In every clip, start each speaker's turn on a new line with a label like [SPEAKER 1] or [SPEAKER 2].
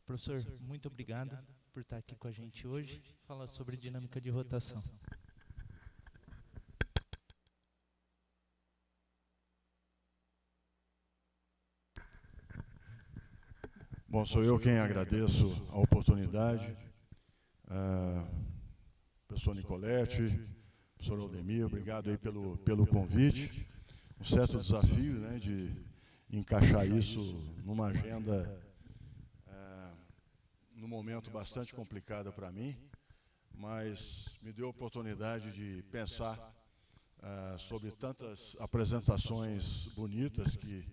[SPEAKER 1] Professor, muito obrigado por estar aqui com a gente hoje, falar sobre dinâmica de rotação.
[SPEAKER 2] Bom, sou eu quem agradeço a oportunidade, professor Nicoletti, professor Aldemir, obrigado aí pelo convite. Um certo desafio, né, de encaixar isso numa agenda num momento bastante complicado para mim, mas me deu a oportunidade de pensar sobre tantas apresentações bonitas que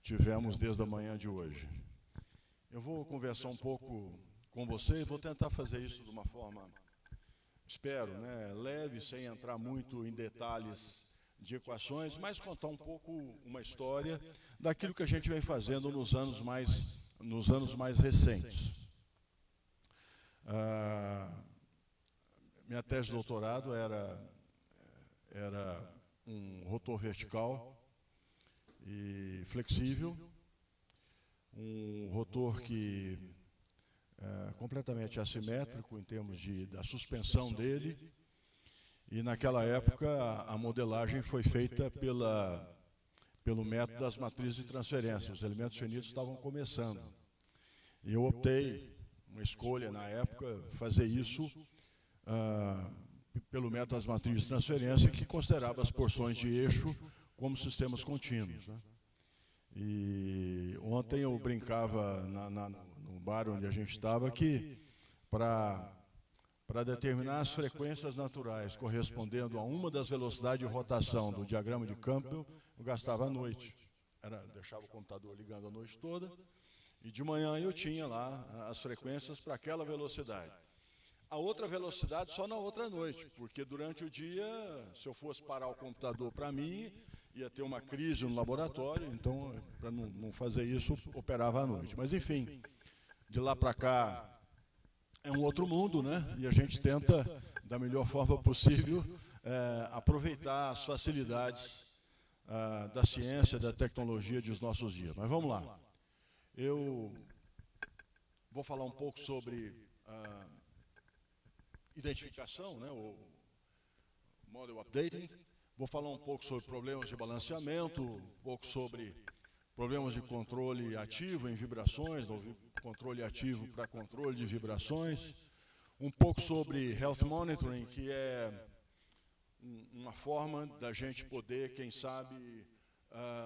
[SPEAKER 2] tivemos desde a manhã de hoje. Eu vou conversar um pouco com vocês, vou tentar fazer isso de uma forma, espero, né, leve, sem entrar muito em detalhes de equações, mas contar um pouco uma história daquilo que a gente vem fazendo nos anos mais recentes. Minha tese de doutorado era um rotor vertical e flexível, um rotor que completamente assimétrico em termos da suspensão dele, e naquela época a modelagem foi feita pelo método das matrizes de transferência. Os elementos finitos estavam começando. E eu optei, uma escolha na época, fazer isso pelo método das matrizes de transferência, que considerava as porções de eixo como sistemas contínuos, né? E ontem eu brincava no bar onde a gente estava que para determinar as frequências naturais correspondendo a uma das velocidades de rotação do diagrama de Campbell, eu gastava a noite. Deixava o computador ligando a noite toda, e de manhã eu tinha lá as frequências para aquela velocidade. A outra velocidade só na outra noite, porque durante o dia, se eu fosse parar o computador para mim, ia ter uma crise no laboratório, então, para não fazer isso, operava à noite. Mas, enfim, de lá para cá é um outro mundo, né? E a gente tenta, da melhor forma possível, aproveitar as facilidades da ciência, da tecnologia dos nossos dias. Mas vamos lá. Eu vou falar um pouco sobre identificação, né, o model updating. Vou falar um pouco sobre problemas de balanceamento, um pouco sobre problemas de controle ativo em vibrações, ou controle ativo para controle de vibrações, um pouco sobre health monitoring, que é uma forma da gente poder, quem sabe,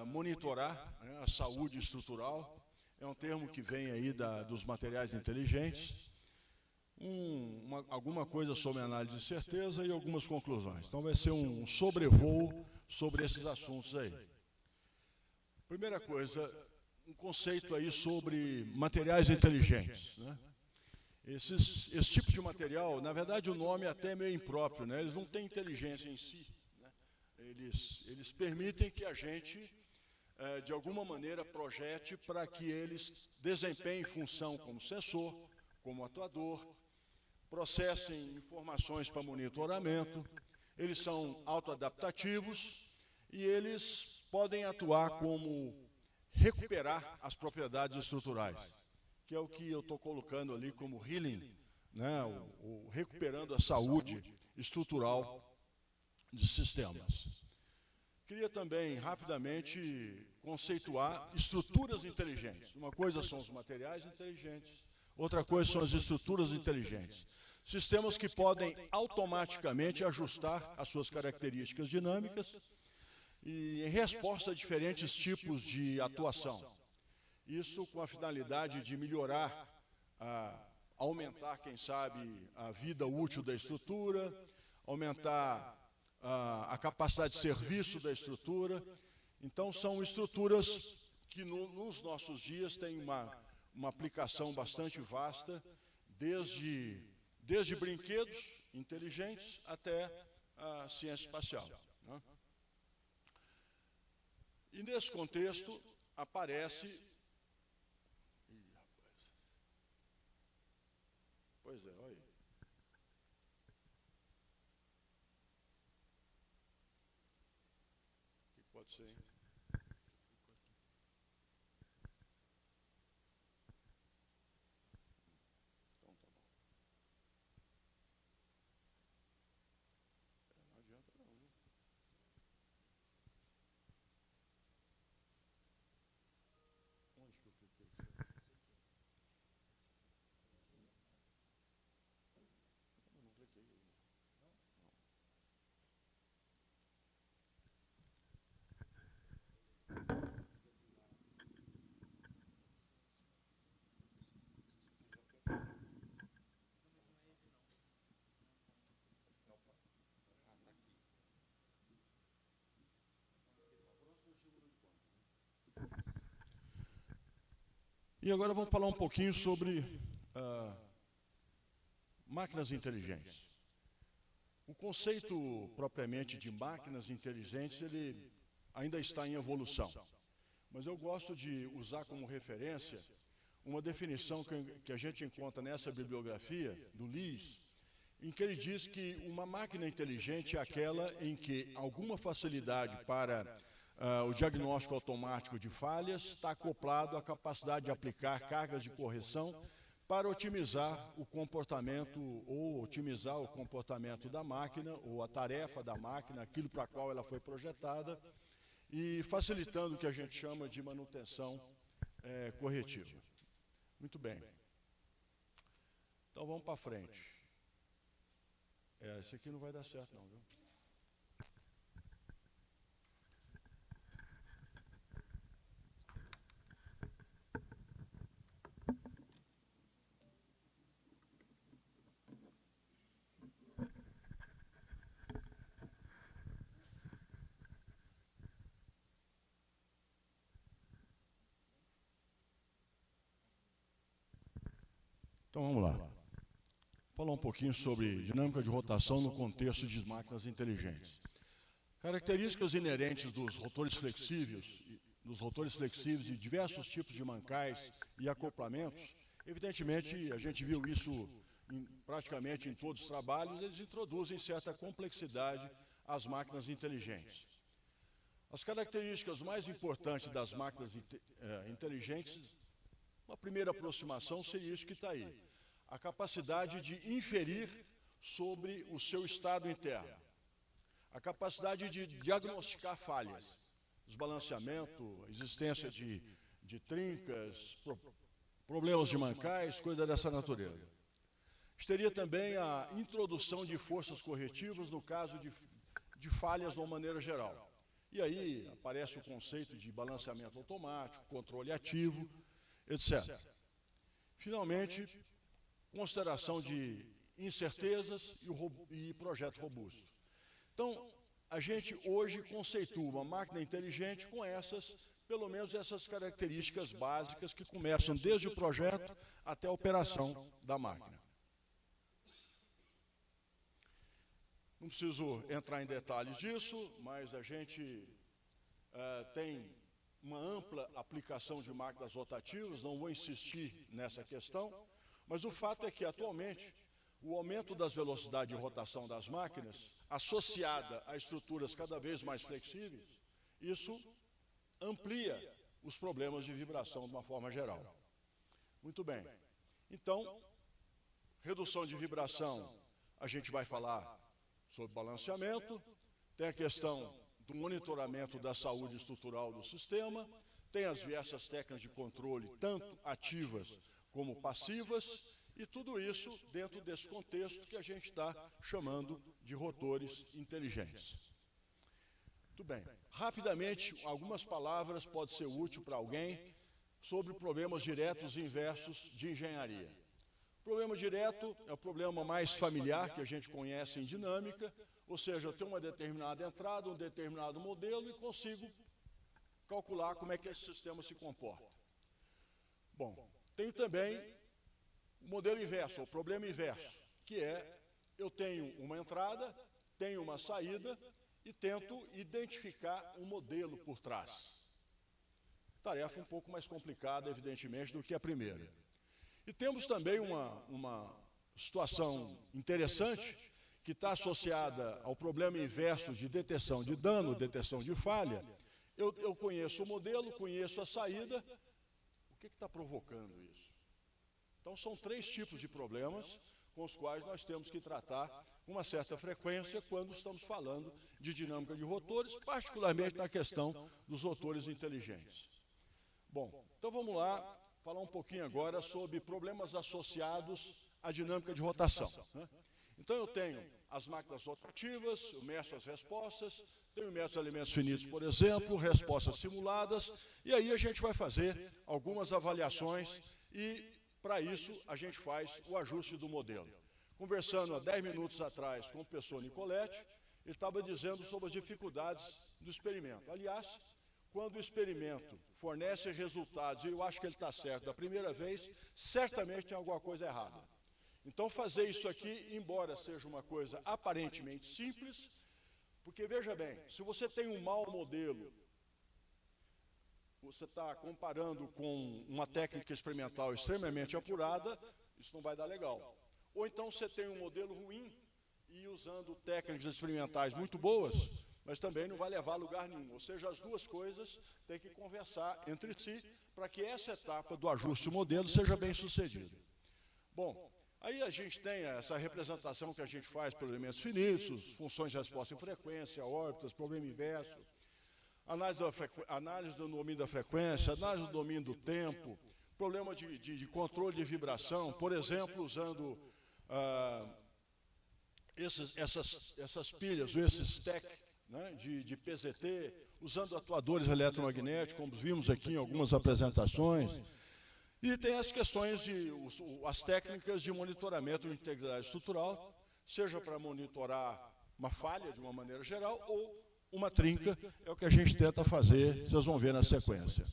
[SPEAKER 2] monitorar, né, a saúde estrutural. É um termo que vem aí dos materiais inteligentes. Alguma coisa sobre análise de certeza e algumas conclusões. Então vai ser um sobrevoo sobre esses assuntos aí. Primeira coisa, um conceito aí sobre materiais inteligentes, né? Esse tipo de material, na verdade o nome é até meio impróprio, né? Eles não têm inteligência em si, né? Eles permitem que a gente, de alguma maneira, projete para que eles desempenhem função como sensor, como atuador, processem informações para monitoramento. Eles são autoadaptativos e eles podem atuar como recuperar as propriedades estruturais, que é o que eu estou colocando ali como healing, né, o recuperando a saúde estrutural de sistemas. Queria também, rapidamente, conceituar estruturas inteligentes. Uma coisa são os materiais inteligentes, outra coisa são as estruturas inteligentes. Sistemas que podem automaticamente ajustar as suas características dinâmicas e em resposta a diferentes tipos de atuação. Isso com a finalidade de melhorar, aumentar, quem sabe, a vida útil da estrutura, aumentar a capacidade de serviço da estrutura. Então, são estruturas que nos nossos dias têm uma aplicação bastante vasta, desde brinquedos inteligentes até a ciência espacial, né? E nesse contexto aparece... Pois é, olha aí. O que pode ser, hein? E agora vamos falar um pouquinho sobre máquinas inteligentes. O conceito propriamente de máquinas inteligentes, ele ainda está em evolução. Mas eu gosto de usar como referência uma definição que a gente encontra nessa bibliografia do Lees, em que ele diz que uma máquina inteligente é aquela em que alguma facilidade para o diagnóstico automático de falhas está acoplado à capacidade de aplicar cargas de correção para otimizar o comportamento da máquina ou a tarefa da máquina, aquilo para a qual ela foi projetada, e facilitando o que a gente chama de manutenção corretiva. Muito bem. Então vamos para frente. Esse aqui não vai dar certo não, viu? Então vamos lá. Falar um pouquinho sobre dinâmica de rotação no contexto de máquinas inteligentes. Características inerentes dos rotores flexíveis e diversos tipos de mancais e acoplamentos, evidentemente a gente viu isso praticamente em todos os trabalhos, eles introduzem certa complexidade às máquinas inteligentes. As características mais importantes das máquinas inteligentes, uma primeira aproximação seria isso que está aí. A capacidade de inferir sobre o seu estado interno. A capacidade de diagnosticar falhas, desbalanceamento, existência de trincas, problemas de mancais, coisa dessa natureza. Teria também a introdução de forças corretivas no caso de falhas de uma maneira geral. E aí aparece o conceito de balanceamento automático, controle ativo, etc. Finalmente, consideração de incertezas e projeto robusto. Então, a gente hoje conceitua uma máquina inteligente com pelo menos essas características básicas que começam desde o projeto até a operação da máquina. Não preciso entrar em detalhes disso, mas a gente tem uma ampla aplicação de máquinas rotativas, não vou insistir nessa questão, mas o fato é que, atualmente, o aumento das velocidades de rotação das máquinas, associada a estruturas cada vez mais flexíveis, isso amplia os problemas de vibração de uma forma geral. Muito bem. Então, redução de vibração, a gente vai falar sobre balanceamento, tem a questão do monitoramento da saúde estrutural do sistema, tem as diversas técnicas de controle, tanto ativas como passivas, e tudo isso dentro desse contexto que a gente está chamando de rotores inteligentes. Muito bem. Rapidamente, algumas palavras podem ser úteis para alguém sobre problemas diretos e inversos de engenharia. O problema direto é o problema mais familiar que a gente conhece em dinâmica, ou seja, eu tenho uma determinada entrada, um determinado modelo e consigo calcular como é que esse sistema se comporta. Bom, tenho também o modelo inverso, o problema inverso, que é, eu tenho uma entrada, tenho uma saída e tento identificar um modelo por trás. Tarefa um pouco mais complicada, evidentemente, do que a primeira. E temos também uma situação interessante, que está associada ao problema inverso de detecção de dano, detecção de falha. Eu conheço o modelo, conheço a saída. O que está provocando isso? Então, são 3 tipos de problemas com os quais nós temos que tratar com uma certa frequência quando estamos falando de dinâmica de rotores, particularmente na questão dos rotores inteligentes. Bom, então vamos lá falar um pouquinho agora sobre problemas associados à dinâmica de rotação, né? Então, eu tenho as máquinas rotativas, eu meço as respostas, tenho meço elementos finitos, por exemplo, respostas simuladas, e aí a gente vai fazer algumas avaliações e, para isso, a gente faz o ajuste do modelo. Conversando há 10 minutos atrás com o professor Nicoletti, ele estava dizendo sobre as dificuldades do experimento. Aliás, quando o experimento fornece resultados, e eu acho que ele está certo da primeira vez, certamente tem alguma coisa errada. Então, fazer isso aqui, embora seja uma coisa aparentemente simples, porque, veja bem, se você tem um mau modelo, você está comparando com uma técnica experimental extremamente apurada, isso não vai dar legal. Ou então você tem um modelo ruim e usando técnicas experimentais muito boas, mas também não vai levar a lugar nenhum. Ou seja, as duas coisas têm que conversar entre si para que essa etapa do ajuste do modelo seja bem sucedida. Bom, aí a gente tem essa representação que a gente faz por elementos finitos, funções de resposta em frequência, órbitas, problema inverso, análise do domínio da frequência, análise do domínio do tempo, problema de controle de vibração, por exemplo, usando essas pilhas, ou esses stack, né, de PZT, usando atuadores eletromagnéticos, como vimos aqui em algumas apresentações. E tem as questões as técnicas de monitoramento de integridade estrutural, seja para monitorar uma falha de uma maneira geral, ou uma trinca, é o que a gente tenta fazer, vocês vão ver na sequência.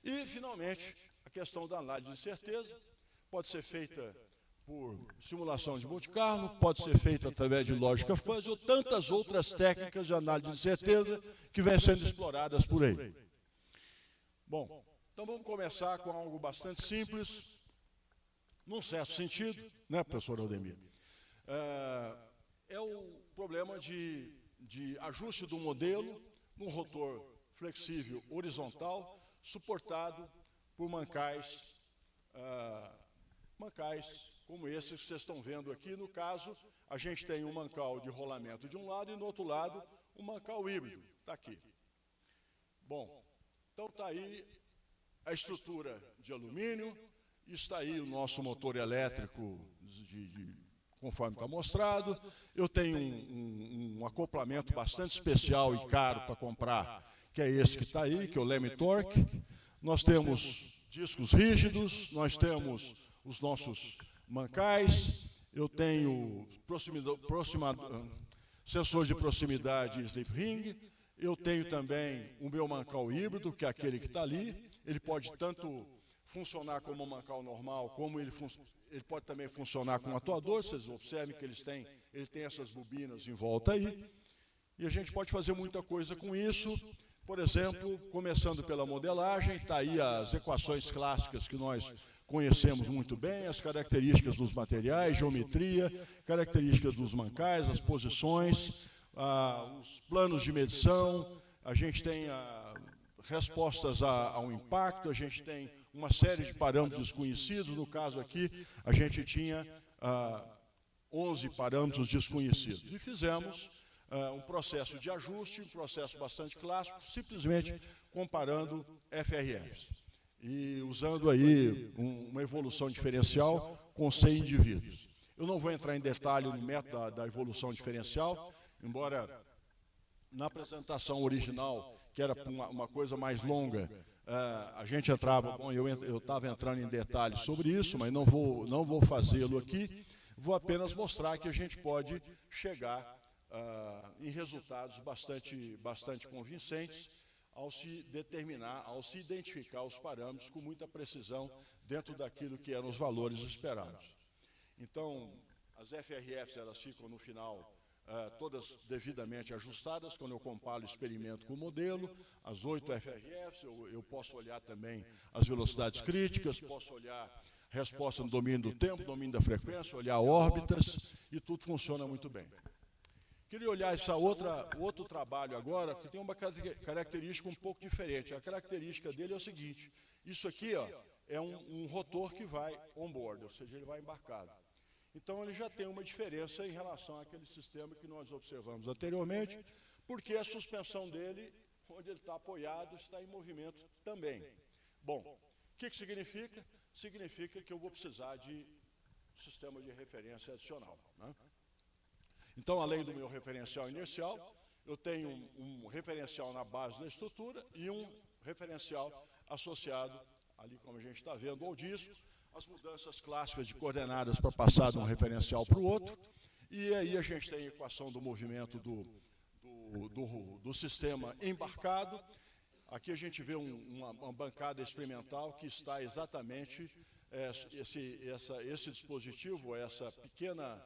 [SPEAKER 2] E, finalmente, a questão da análise de certeza pode ser feita por simulação de Monte Carlo, pode ser feita através de lógica fuzzy ou tantas outras técnicas de análise de certeza que vêm sendo exploradas por aí. Bom, então vamos começar com algo bastante simples, num certo sentido, né, professor Aldemir? É o problema de ajuste do modelo num rotor flexível horizontal, suportado por mancais como esses que vocês estão vendo aqui. No caso, a gente tem um mancal de rolamento de um lado e, no outro lado, um mancal híbrido. Está aqui. Bom, então está aí a estrutura de alumínio, está aí o nosso motor elétrico conforme está mostrado. Eu tenho um acoplamento bastante especial e caro para comprar, que é esse que está aí, que é o Leme Torque. Nós temos discos rígidos, nós temos os nossos mancais, eu tenho sensor de proximidade slip ring, eu tenho também o meu mancal híbrido, que é aquele que está ali. Ele pode tanto funcionar como um mancal normal, como ele pode também funcionar com um atuador. Vocês observem que ele tem essas bobinas em volta aí. E a gente pode fazer muita coisa com isso. Por exemplo, começando pela modelagem, está aí as equações clássicas que nós conhecemos muito bem, as características dos materiais, geometria, características dos mancais, as posições, os planos de medição, a gente tem respostas ao impacto, a gente tem uma série de parâmetros desconhecidos. No caso aqui, a gente tinha 11 parâmetros desconhecidos. E fizemos um processo de ajuste, um processo bastante clássico, simplesmente comparando FRFs. E usando aí uma evolução diferencial com 100 indivíduos. Eu não vou entrar em detalhe no método da evolução diferencial, embora na apresentação original, que era uma coisa mais longa, a gente entrava, bom, eu estava entrando em detalhes sobre isso, mas não vou fazê-lo aqui. Vou apenas mostrar que a gente pode chegar em resultados bastante convincentes ao se identificar os parâmetros com muita precisão dentro daquilo que eram os valores esperados. Então, as FRFs, elas ficam no final todas devidamente ajustadas. Quando eu comparo o experimento com o modelo, as 8 FRFs, eu posso olhar também as velocidades críticas, posso olhar resposta no domínio do tempo, domínio da frequência, olhar órbitas, e tudo funciona muito bem. Queria olhar outro trabalho agora, que tem uma característica um pouco diferente. A característica dele é o seguinte: isso aqui é um rotor que vai on-board, ou seja, ele vai embarcado. Então, ele já tem uma diferença em relação àquele sistema que nós observamos anteriormente, porque a suspensão dele, onde ele está apoiado, está em movimento também. Bom, o que significa? Significa que eu vou precisar de sistema de referência adicional, né? Então, além do meu referencial inicial, eu tenho um referencial na base da estrutura e um referencial associado, ali como a gente está vendo, ao disco, as mudanças clássicas de coordenadas para passar de um referencial para o outro. E aí a gente tem a equação do movimento do sistema embarcado. aqui a gente vê uma bancada experimental que está exatamente, esse dispositivo, essa pequena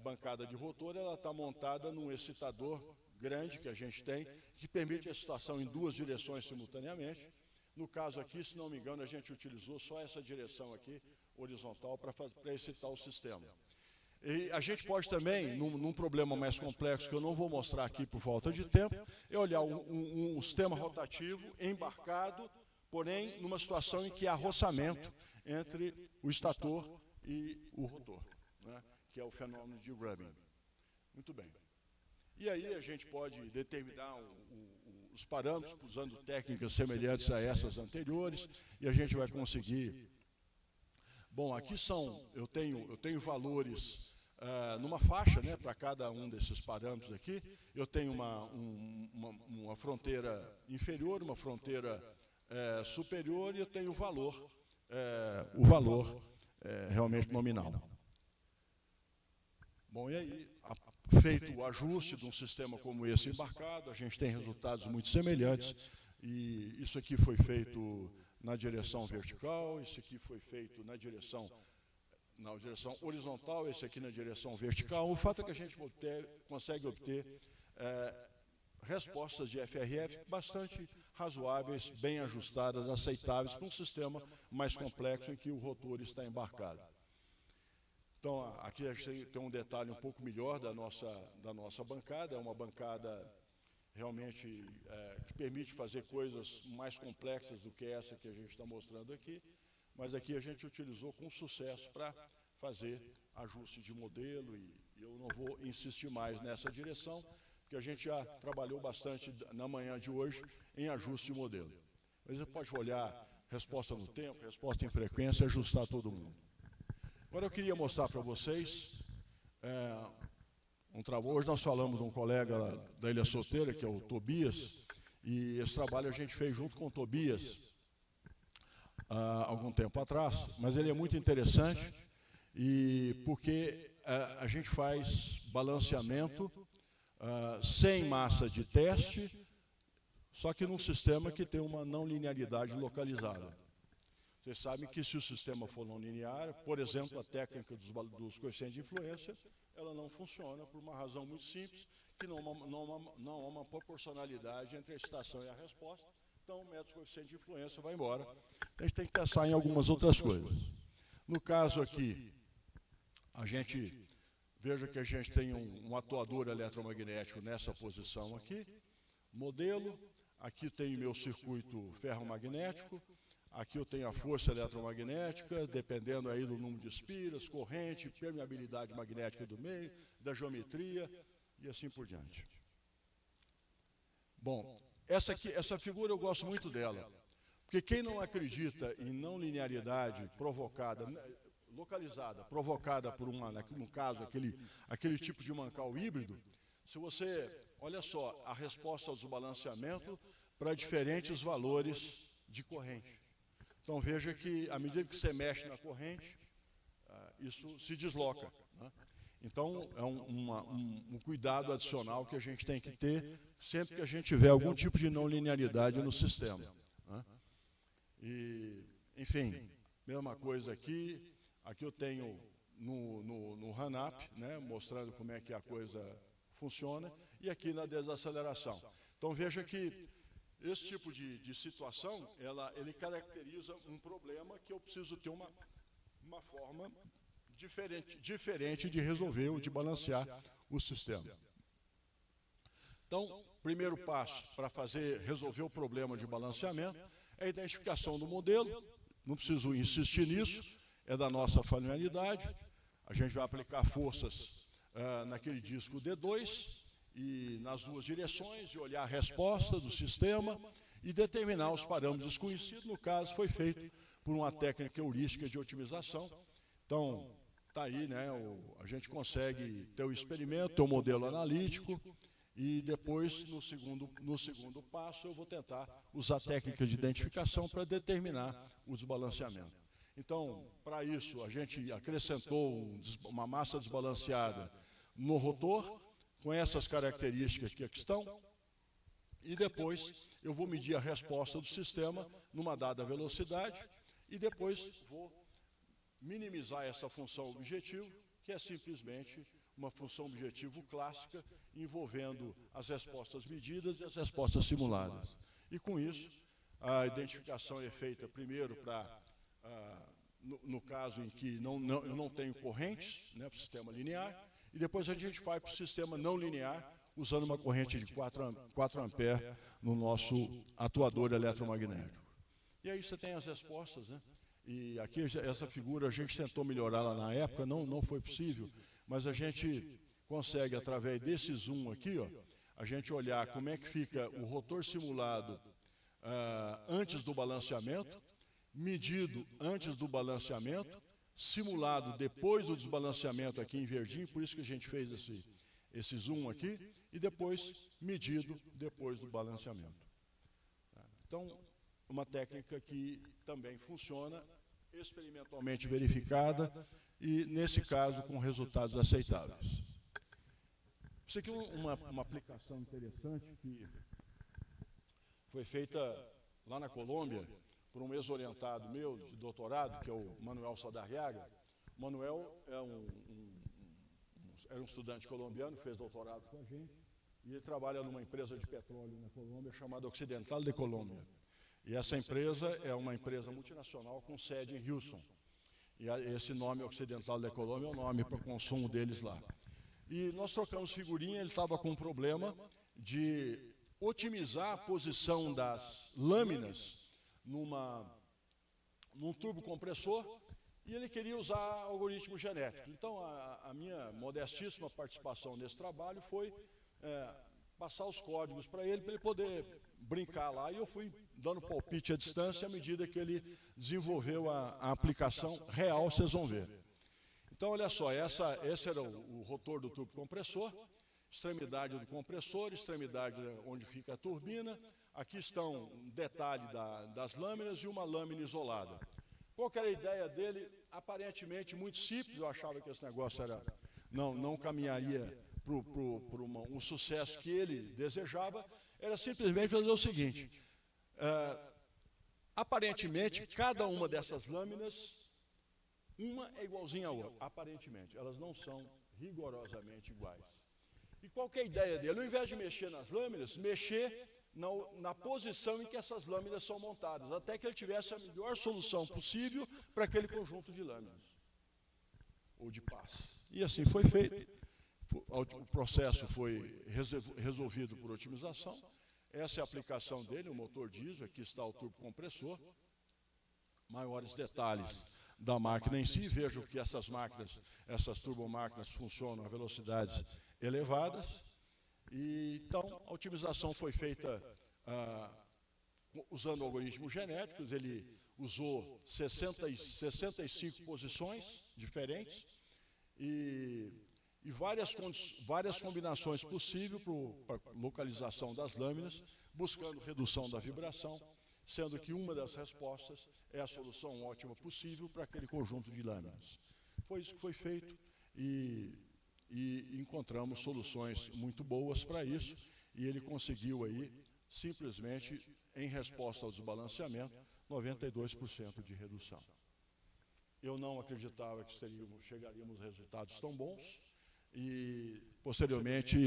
[SPEAKER 2] bancada de rotor, ela está montada num excitador grande que a gente tem, que permite a excitação em 2 direções simultaneamente. No caso aqui, se não me engano, a gente utilizou só essa direção aqui, horizontal, para excitar o sistema. E a gente pode também, num problema mais complexo, que eu não vou mostrar aqui por falta de tempo, é olhar um sistema rotativo embarcado, porém numa situação em que há roçamento entre o estator e o rotor, né, que é o fenômeno de rubbing. Muito bem. E aí a gente pode determinar os parâmetros usando técnicas semelhantes a essas anteriores, e a gente vai conseguir. Bom, aqui eu tenho valores numa faixa, né, para cada um desses parâmetros aqui. Eu tenho uma fronteira inferior, uma fronteira superior, e eu tenho o valor realmente nominal. Bom, e aí, feito o ajuste de um sistema como esse embarcado, a gente tem resultados muito semelhantes, e isso aqui foi feito na direção vertical, isso aqui foi feito na direção horizontal, esse aqui na direção vertical. O fato é que a gente consegue obter respostas de FRF bastante razoáveis, bem ajustadas, aceitáveis para um sistema mais complexo em que o rotor está embarcado. Então, aqui a gente tem um detalhe um pouco melhor da nossa bancada. É uma bancada realmente que permite fazer coisas mais complexas do que essa que a gente está mostrando aqui, mas aqui a gente utilizou com sucesso para fazer ajuste de modelo, e eu não vou insistir mais nessa direção, porque a gente já trabalhou bastante na manhã de hoje em ajuste de modelo. Mas você pode olhar resposta no tempo, resposta em frequência, ajustar todo mundo. Agora eu queria mostrar para vocês hoje nós falamos de um colega da Ilha Solteira, que é o Tobias, e esse trabalho a gente fez junto com o Tobias há algum tempo atrás, mas ele é muito interessante, porque a gente faz balanceamento sem massa de teste, só que num sistema que tem uma não linearidade localizada. Vocês sabem que se o sistema for não linear, por exemplo, a técnica dos coeficientes de influência, ela não funciona por uma razão muito simples, que não há uma proporcionalidade entre a excitação e a resposta. Então, o método coeficiente de influência vai embora. A gente tem que pensar em algumas outras coisas. No caso aqui, veja que a gente tem um atuador eletromagnético nessa posição aqui, modelo, aqui tem meu circuito ferromagnético, aqui eu tenho a força eletromagnética, dependendo aí do número de espiras, corrente, permeabilidade magnética do meio, da geometria e assim por diante. Bom, essa figura eu gosto muito dela, porque quem não acredita em não linearidade localizada, provocada por no caso, aquele tipo de Mancal híbrido, se você, olha só, a resposta ao desbalanceamento para diferentes valores de corrente. Então veja que, à medida que você mexe na corrente, isso se desloca, né? Então é um cuidado adicional que a gente tem que ter sempre que a gente tiver algum tipo de não linearidade no sistema, né? E, enfim, mesma coisa aqui. Aqui eu tenho no RANAP, né, mostrando como é que a coisa funciona, e aqui na desaceleração. Então veja que esse tipo de situação, ele caracteriza um problema que eu preciso ter uma forma diferente de resolver ou de balancear o sistema. Então, primeiro passo para resolver o problema de balanceamento é a identificação do modelo. Não preciso insistir nisso, é da nossa familiaridade. A gente vai aplicar forças naquele disco D2, e nas 2 direções, e olhar a resposta do sistema e determinar os parâmetros desconhecidos. No caso, foi feito por uma técnica heurística de otimização. Então, está aí, né, a gente consegue ter o experimento, ter o modelo analítico, e depois, no segundo passo, eu vou tentar usar técnicas de identificação para determinar o desbalanceamento. Então, para isso, a gente acrescentou uma massa desbalanceada no rotor, com essas características que aqui estão. e depois eu vou medir a resposta do sistema numa dada velocidade e depois vou minimizar essa função objetivo, que é simplesmente uma função objetivo clássica envolvendo as respostas medidas e as respostas simuladas. E com isso, a identificação é feita primeiro para, no caso em que eu não tenho correntes, né, para o sistema linear, e depois a gente vai para o sistema não linear, usando uma corrente de 4 amperes no nosso atuador eletromagnético. E aí você tem as respostas, né? E aqui, essa figura, a gente tentou melhorar lá na época, não foi possível, mas a gente consegue, através desse zoom aqui, ó, a gente olhar como é que fica o rotor simulado antes do balanceamento, medido antes do balanceamento, simulado depois do desbalanceamento aqui em verdinho, por isso que a gente fez esse zoom aqui, e depois medido depois do balanceamento. Então, uma técnica que também funciona, experimentalmente verificada, e, nesse caso, com resultados aceitáveis. Isso aqui é uma aplicação interessante que foi feita lá na Colômbia por um ex-orientado meu de doutorado, que é o Manuel Sadarriaga. O Manuel era um estudante colombiano que fez doutorado com a gente, e ele trabalha numa empresa de petróleo na Colômbia chamada Occidental de Colômbia. E essa empresa é uma empresa multinacional com sede em Houston. E esse nome Occidental de Colômbia é o nome para o consumo deles lá. E nós trocamos figurinha, ele estava com um problema de otimizar a posição das lâminas num turbocompressor, e ele queria usar algoritmos genéticos. Então, a minha modestíssima participação nesse trabalho foi passar os códigos para ele poder brincar lá, e eu fui dando palpite à distância à medida que ele desenvolveu a aplicação real, vocês vão ver. Então, olha só, esse era o rotor do tubo compressor, extremidade do compressor, extremidade onde fica a turbina, aqui estão um detalhe das lâminas e uma lâmina isolada. Qual que era a ideia dele? Aparentemente muito simples, eu achava que esse negócio não caminharia para um sucesso que ele desejava, era simplesmente fazer o seguinte, aparentemente cada uma dessas lâminas, uma é igualzinha à outra, aparentemente, elas não são rigorosamente iguais. E qual que é a ideia dele? Ao invés de mexer nas lâminas, mexer na posição em que essas lâminas são montadas, até que ele tivesse a melhor solução possível para aquele conjunto de lâminas, ou de pás. E assim foi feito. O processo foi resolvido por otimização. Essa é a aplicação dele, o motor diesel, aqui está o turbo compressor. Maiores detalhes da máquina em si, vejam que essas turbomáquinas funcionam a velocidades elevadas. E, então, a otimização foi feita usando algoritmos genéticos. Ele usou 65 posições diferentes e várias combinações possíveis para localização das lâminas, buscando redução da vibração, sendo que uma das respostas é a solução ótima possível para aquele conjunto de lâminas. Foi isso que foi feito e encontramos soluções muito boas para isso, e ele conseguiu aí, simplesmente, em resposta ao desbalanceamento, 92% de redução. Eu não acreditava que chegaríamos a resultados tão bons, e, posteriormente,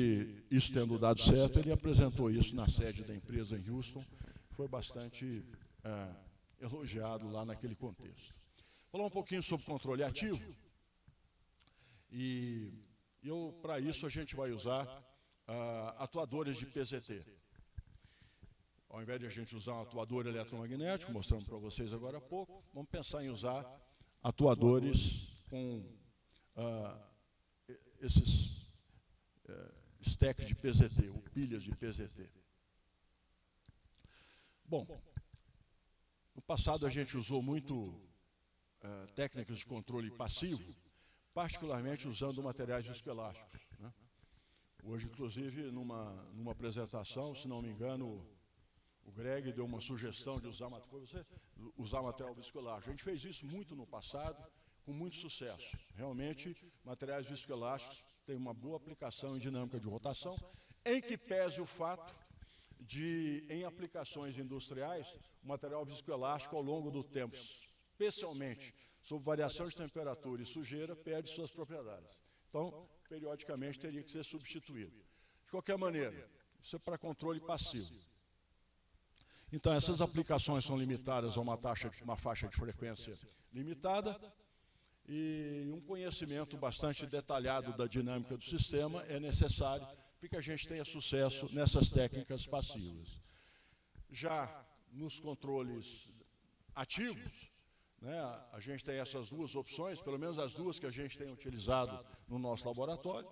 [SPEAKER 2] isso tendo dado certo, ele apresentou isso na sede da empresa em Houston, foi bastante elogiado lá naquele contexto. Falar um pouquinho sobre controle ativo, e para isso a gente vai usar atuadores de PZT. Ao invés de a gente usar um atuador eletromagnético, mostrando para vocês agora há pouco, vamos pensar em usar atuadores com esses stacks de PZT, ou pilhas de PZT. Bom, no passado a gente usou muito técnicas de controle passivo, particularmente usando materiais viscoelásticos, né? Hoje, inclusive, numa apresentação, se não me engano, o Greg deu uma sugestão de usar material viscoelástico. A gente fez isso muito no passado, com muito sucesso. Realmente, materiais viscoelásticos têm uma boa aplicação em dinâmica de rotação, em que pese o fato em aplicações industriais, o material viscoelástico ao longo do tempo, especialmente sob variação de temperatura e sujeira, perde suas propriedades. Então, periodicamente teria que ser substituído. De qualquer maneira, isso é para controle passivo. Então, essas aplicações são limitadas a uma faixa de frequência limitada, e um conhecimento bastante detalhado da dinâmica do sistema é necessário para que a gente tenha sucesso nessas técnicas passivas. Já nos controles ativos, né, a gente tem essas duas opções, pelo menos as duas que a gente tem utilizado no nosso laboratório.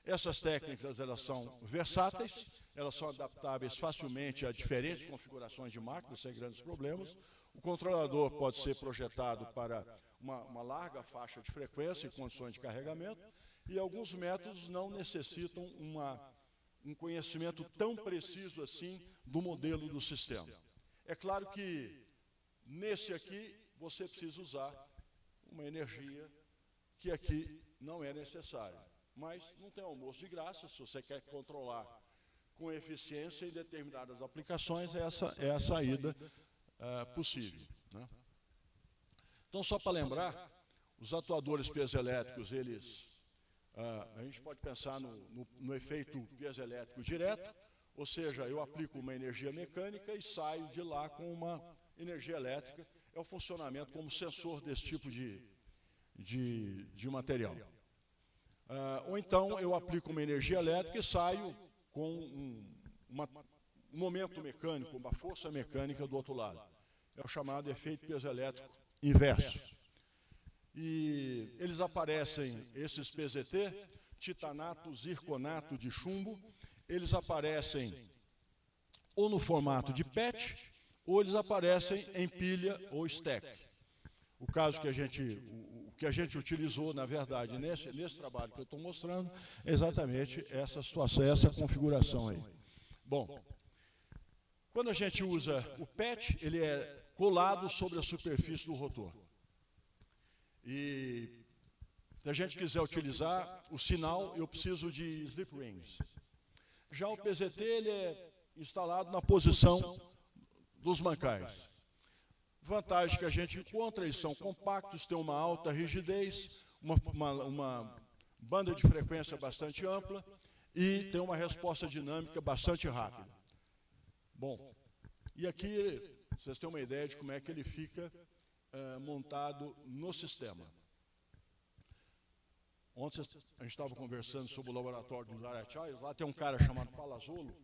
[SPEAKER 2] Essas técnicas, elas são versáteis, elas são adaptáveis facilmente a diferentes configurações de máquina, sem grandes problemas. O controlador pode ser projetado para uma larga faixa de frequência e condições de carregamento, e alguns métodos não necessitam um conhecimento tão preciso assim do modelo do sistema. É claro que, nesse aqui, você precisa usar uma energia que aqui não é necessária. Mas não tem almoço de graça, se você quer controlar com eficiência em determinadas aplicações, essa é a saída possível, né? Então, só para lembrar, os atuadores piezoelétricos, a gente pode pensar no efeito piezoelétrico direto, ou seja, eu aplico uma energia mecânica e saio de lá com uma energia elétrica. É o funcionamento como sensor desse tipo de material. Ou então eu aplico uma energia elétrica e saio com um momento mecânico, uma força mecânica do outro lado. É o chamado efeito piezoelétrico inverso. E eles aparecem, esses PZT, titanato, zirconato de chumbo, eles aparecem ou no formato de PET, ou eles aparecem em pilha ou stack. O caso que a gente utilizou, na verdade, nesse trabalho que eu estou mostrando, é exatamente essa situação, essa configuração aí. Bom, quando a gente usa o PET, ele é colado sobre a superfície do rotor. E se a gente quiser utilizar o sinal, eu preciso de slip rings. Já o PZT, ele é instalado na posição dos mancais. Vantagem que a gente encontra, eles são compactos, têm uma alta rigidez, uma banda de frequência bastante ampla e tem uma resposta dinâmica bastante rápida. Bom, e aqui vocês têm uma ideia de como é que ele fica montado no sistema. Ontem a gente estava conversando sobre o laboratório do Larachai, lá tem um cara chamado Palazzolo.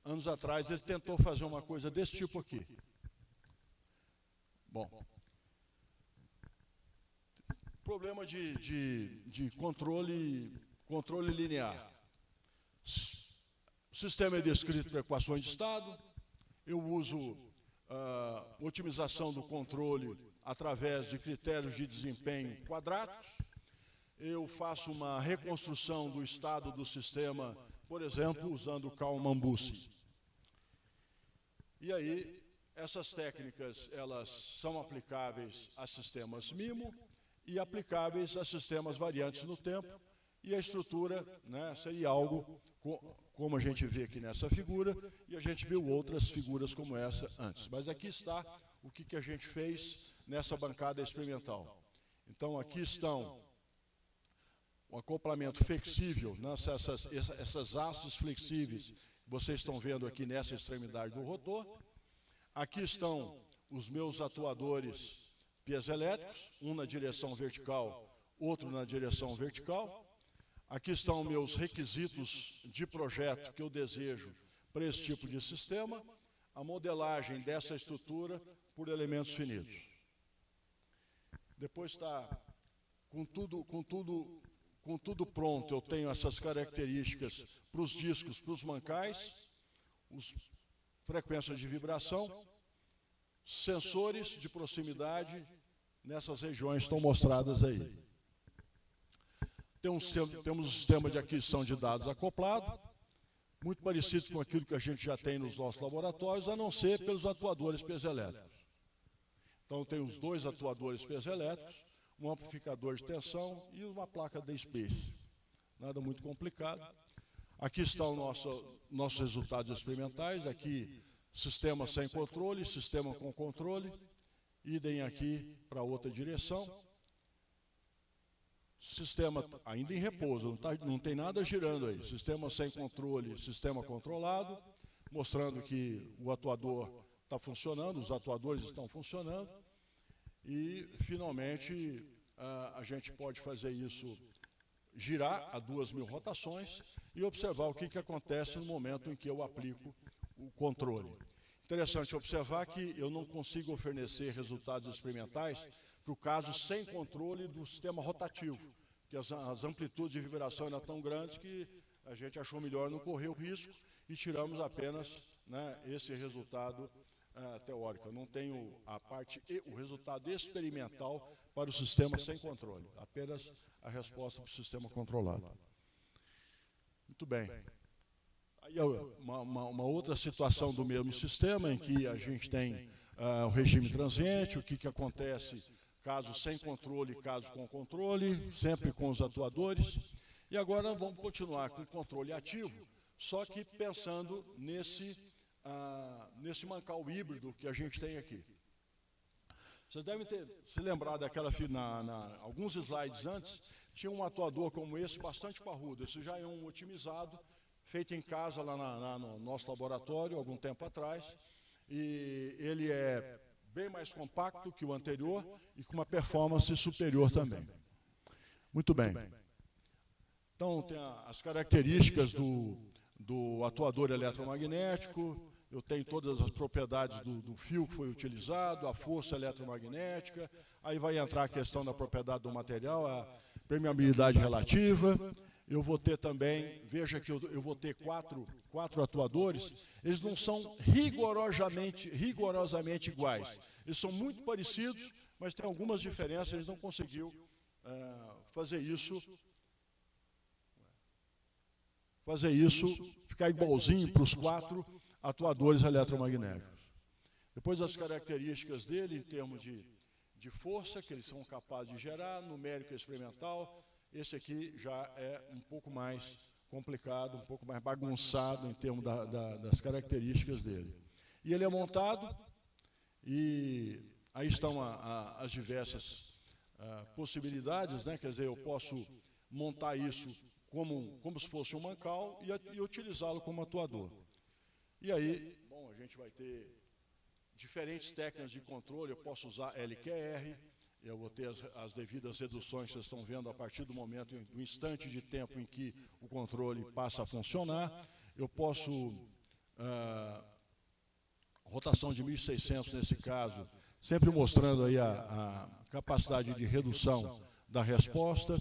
[SPEAKER 2] Anos atrás ele tentou fazer uma coisa desse tipo aqui. Bom, problema de controle linear. O sistema é descrito por equações de estado. Eu uso otimização do controle através de critérios de desempenho quadráticos. Eu faço uma reconstrução do estado do sistema, por exemplo, usando o Kalman-Busse. E aí, essas técnicas, elas são aplicáveis a sistemas MIMO e aplicáveis a sistemas variantes no tempo, e a estrutura, né, seria algo como a gente vê aqui nessa figura, e a gente viu outras figuras como essa antes. Mas aqui está o que a gente fez nessa bancada experimental. Então, aqui estão o acoplamento flexível, né, essas hastes flexíveis que vocês estão vendo aqui nessa extremidade do rotor. Aqui estão os meus atuadores piezoelétricos, um na direção vertical, outro na direção vertical. Aqui estão meus requisitos de projeto que eu desejo para esse tipo de sistema, a modelagem dessa estrutura por elementos finitos. Depois está com tudo pronto, eu tenho essas características para os discos, para os mancais, frequências de vibração, sensores de proximidade nessas regiões estão mostradas aí. Temos um sistema de aquisição de dados acoplado, muito parecido com aquilo que a gente já tem nos nossos laboratórios, a não ser pelos atuadores piezoelétricos. Então, tem os dois atuadores piezoelétricos, um amplificador de tensão e uma placa de space. Nada muito complicado. Aqui estão nossos resultados experimentais, aqui sistema sem controle, sistema com controle, idem aqui para outra direção. Sistema ainda em repouso, não tem nada girando aí. Sistema sem controle, sistema controlado, mostrando que o atuador está funcionando, os atuadores estão funcionando. E, finalmente, a gente pode fazer isso girar a 2.000 rotações e observar o que acontece no momento em que eu aplico o controle. Interessante observar que eu não consigo oferecer resultados experimentais para o caso sem controle do sistema rotativo, que as amplitudes de vibração eram tão grandes que a gente achou melhor não correr o risco e tiramos apenas, né, esse resultado teórico. Eu não tenho o resultado experimental para o sistema sem controle, apenas a resposta para o sistema controlado. Muito bem. Aí uma outra situação do mesmo sistema, em que a gente tem o regime transiente, o que acontece caso sem controle, caso com controle, sempre com os atuadores. E agora vamos continuar com o controle ativo, só que pensando nesse mancal híbrido que a gente tem aqui. Vocês devem ter se lembrado daquela, alguns slides antes, tinha um atuador como esse, bastante parrudo. Esse já é um otimizado, feito em casa lá no nosso laboratório, algum tempo atrás. E ele é bem mais compacto que o anterior e com uma performance superior também. Muito bem. Então, tem as características do atuador eletromagnético, eu tenho todas as propriedades do fio que foi utilizado, a força eletromagnética, aí vai entrar a questão da propriedade do material, a permeabilidade relativa. Eu vou ter também, veja que eu vou ter quatro atuadores, eles não são rigorosamente iguais. Eles são muito parecidos, mas tem algumas diferenças, eles não conseguiu fazer isso, ficar igualzinho para os 4 atuadores eletromagnéticos. Depois as características dele, em termos de força, que eles são capazes de gerar, numérica experimental. Esse aqui já é um pouco mais complicado, um pouco mais bagunçado em termos das características dele. E ele é montado, e aí estão as diversas possibilidades, né? Quer dizer, eu posso montar isso como se fosse um mancal e utilizá-lo como atuador. E aí, bom, a gente vai ter diferentes técnicas de controle. Eu posso usar LQR, eu vou ter as devidas reduções que vocês estão vendo a partir do momento, do instante de tempo em que o controle passa a funcionar. Eu posso, rotação de 1.600 nesse caso, sempre mostrando aí a capacidade de redução da resposta,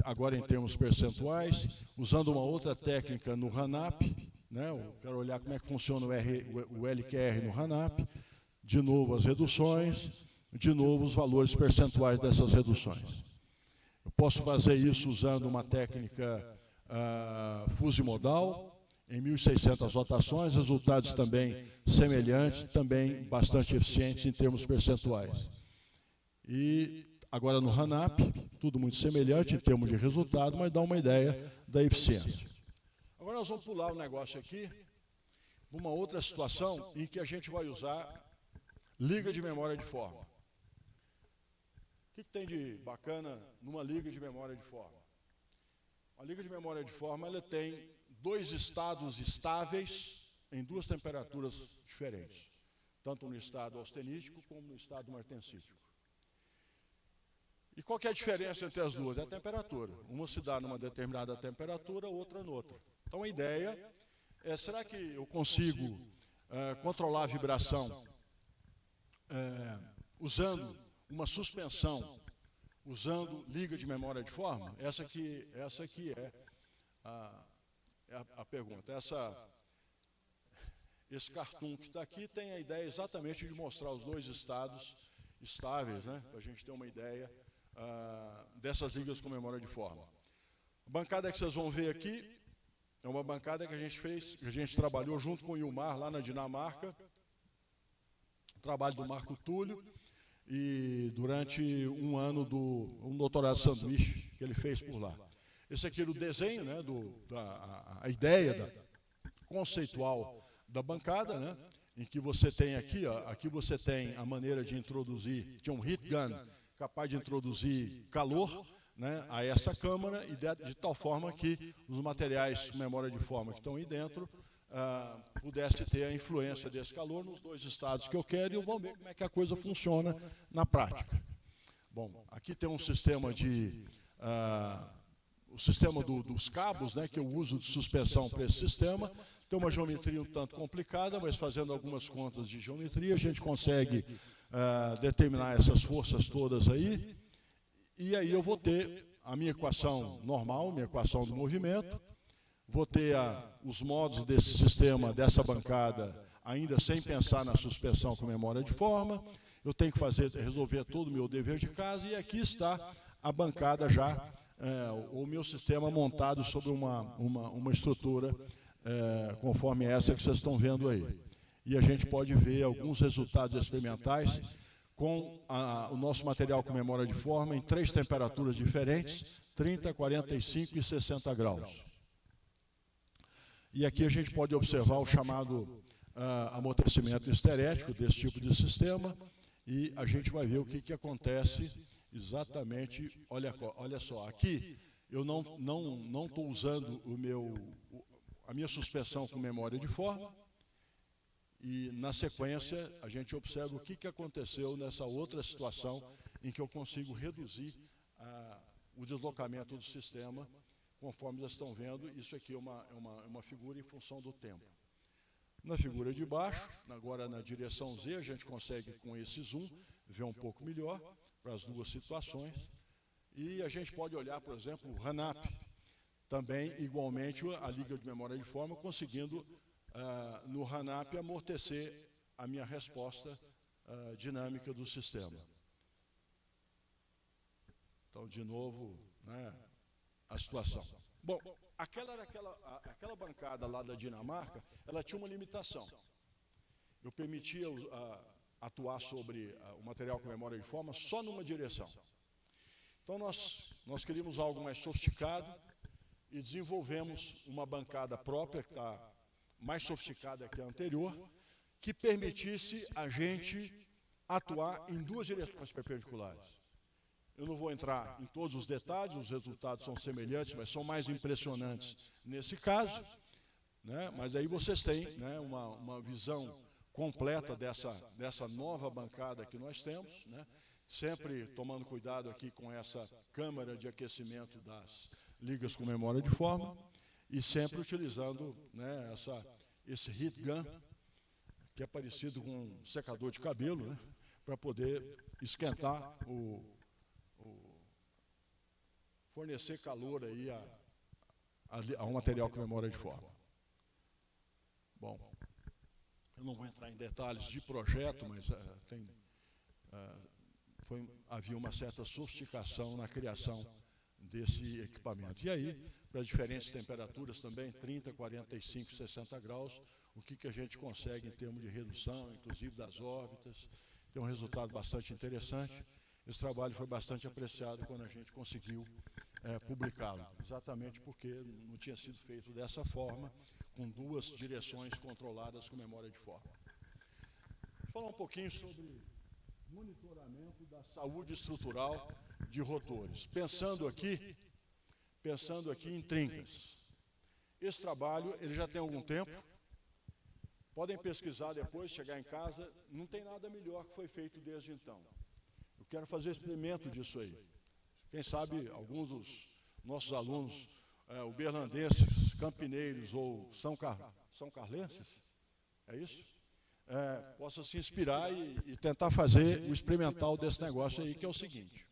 [SPEAKER 2] agora em termos percentuais, usando uma outra técnica no RANAP, né? Eu quero olhar como é que funciona o LQR no RANAP, de novo as reduções, de novo os valores percentuais dessas reduções. Eu posso fazer isso usando uma técnica fusimodal, em 1.600 rotações, resultados também semelhantes, também bastante eficientes em termos percentuais. E agora no RANAP, tudo muito semelhante em termos de resultado, mas dá uma ideia da eficiência. Agora nós vamos pular o negócio aqui, uma outra situação em que a gente vai usar liga de memória de forma. O que tem de bacana numa liga de memória de forma? A liga de memória de forma, ela tem 2 estados estáveis em 2 temperaturas diferentes, tanto no estado austenítico como no estado martensítico. E qual que é a diferença entre as duas? É a temperatura. Uma se dá numa determinada temperatura, outra noutra. Então a ideia é, será que eu consigo controlar a vibração usando uma suspensão, usando liga de memória de forma? Essa aqui é a pergunta. Esse cartoon que está aqui tem a ideia exatamente de mostrar os 2 estados estáveis, né? Para a gente ter uma ideia dessas ligas com memória de forma. A bancada que vocês vão ver aqui é uma bancada que a gente fez, que a gente trabalhou junto com o Ilmar lá na Dinamarca, trabalho do Marco Túlio, e durante um ano um doutorado sanduíche que ele fez por lá. Esse aqui era o desenho, né, a ideia conceitual da bancada, né, em que você tem aqui, ó, aqui você tem a maneira de introduzir, tinha um heat gun capaz de introduzir calor, né, a essa câmara, e de tal forma que os materiais com memória de forma que estão aí dentro pudesse ter a influência desse calor nos dois estados que eu quero, e vamos ver como é que a coisa funciona na prática. Bom, aqui tem um sistema o sistema dos cabos, né, que eu uso de suspensão para esse sistema. Tem uma geometria um tanto complicada, mas fazendo algumas contas de geometria, a gente consegue determinar essas forças todas aí, e aí eu vou ter a minha equação normal, minha equação do movimento, vou ter os modos desse sistema, dessa bancada, ainda sem pensar na suspensão com memória de forma. Eu tenho que resolver todo o meu dever de casa, e aqui está a bancada já, o meu sistema montado sobre uma estrutura conforme essa que vocês estão vendo aí. E a gente pode ver alguns resultados experimentais com o nosso material com memória de forma em 3 temperaturas diferentes, 30, 45 e 60 graus. E aqui a gente pode observar o chamado amortecimento histerético desse tipo de sistema, e a gente vai ver o que acontece exatamente. Olha só, aqui eu não estou usando a minha suspensão com memória de forma, e na sequência a gente observa o que aconteceu nessa outra situação em que eu consigo reduzir o deslocamento do sistema, conforme vocês estão vendo. Isso aqui é uma figura em função do tempo. Na figura de baixo, agora na direção Z, a gente consegue, com esse zoom, ver um pouco melhor para as duas situações. E a gente pode olhar, por exemplo, o RANAP, também igualmente a liga de memória de forma, conseguindo no RANAP amortecer a minha resposta dinâmica do sistema. Então, de novo, né, a situação. Bom, aquela bancada lá da Dinamarca, ela tinha uma limitação. Eu permitia atuar sobre o material com memória de forma só numa direção. Então nós queríamos algo mais sofisticado e desenvolvemos uma bancada própria, que está mais sofisticada que a anterior, que permitisse a gente atuar em 2 direções perpendiculares. Eu não vou entrar em todos os detalhes, os resultados são semelhantes, mas são mais impressionantes nesse caso, né? Mas aí vocês têm, né, uma visão completa dessa nova bancada que nós temos, né? Sempre tomando cuidado aqui com essa câmara de aquecimento das ligas com memória de forma, e sempre utilizando, né, esse heat gun, que é parecido com um secador de cabelo, né, para poder esquentar fornecer calor aí a um material com memória de forma. Bom, eu não vou entrar em detalhes de projeto, mas havia uma certa sofisticação na criação desse equipamento. E aí, para diferentes temperaturas também, 30, 45, 60 graus, o que a gente consegue em termos de redução, inclusive das órbitas, tem um resultado bastante interessante. Esse trabalho foi bastante apreciado quando a gente conseguiu publicá-lo, exatamente porque não tinha sido feito dessa forma, com 2 direções controladas com memória de forma. Vou falar um pouquinho sobre monitoramento da saúde estrutural de rotores, pensando aqui em trincas. Esse trabalho ele já tem algum tempo, podem pesquisar depois, chegar em casa, não tem nada melhor que foi feito desde então. Eu quero fazer experimento disso aí. Quem sabe alguns dos nossos alunos, uberlandenses, campineiros ou são carlenses, é isso? Possa se inspirar e tentar fazer o experimental desse negócio aí, que é o seguinte.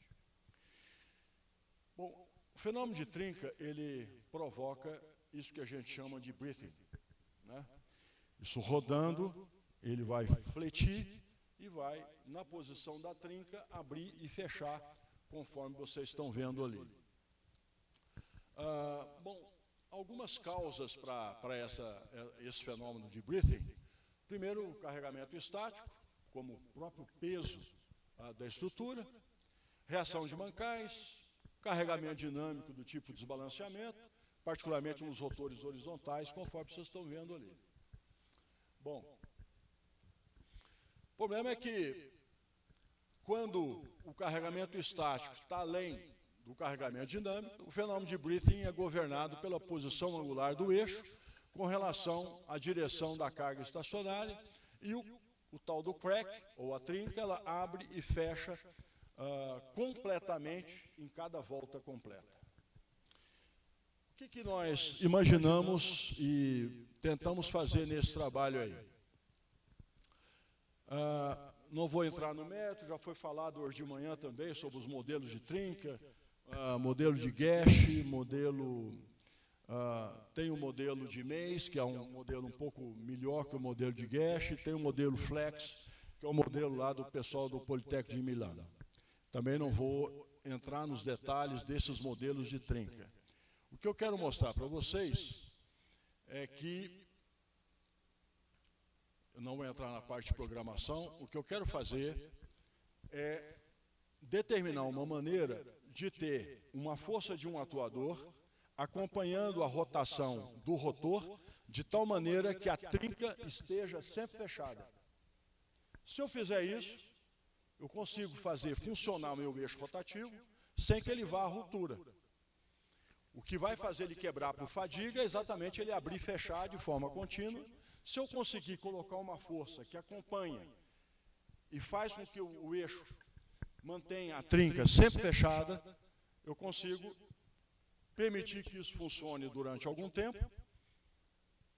[SPEAKER 2] Bom, o fenômeno de trinca, ele provoca isso que a gente chama de breathing, né? Isso rodando, ele vai fletir e vai, na posição da trinca, abrir e fechar, conforme vocês estão vendo ali. Bom, algumas causas para esse fenômeno de breathing. Primeiro, o carregamento estático, como o próprio peso da estrutura, reação de Mancais, carregamento dinâmico do tipo desbalanceamento, particularmente nos rotores horizontais, conforme vocês estão vendo ali. Bom, o problema é que, quando o carregamento estático está além do carregamento dinâmico, o fenômeno de breathing é governado pela posição angular do eixo com relação à direção da carga estacionária, e o tal do crack, ou a trinca, ela abre e fecha completamente em cada volta completa. O que nós imaginamos e tentamos fazer nesse trabalho aí? Não vou entrar no mérito, já foi falado hoje de manhã também sobre os modelos de trinca, modelo de Guesch, tem o modelo de Mays, que é um modelo um pouco melhor que o modelo de Guesch, tem o modelo Flex, que é o modelo lá do pessoal do Politécnico de Milano. Também não vou entrar nos detalhes desses modelos de trinca. O que eu quero mostrar para vocês é que, eu não vou entrar na parte de programação, o que eu quero fazer é determinar uma maneira de ter uma força de um atuador acompanhando a rotação do rotor, de tal maneira que a trinca esteja sempre fechada. Se eu fizer isso, eu consigo fazer funcionar o meu eixo rotativo sem que ele vá à ruptura. O que vai fazer ele quebrar por fadiga é exatamente ele abrir e fechar de forma contínua. Se eu conseguir colocar uma força que acompanha e faz com que o eixo mantenha a trinca sempre fechada, eu consigo permitir que isso funcione durante algum tempo,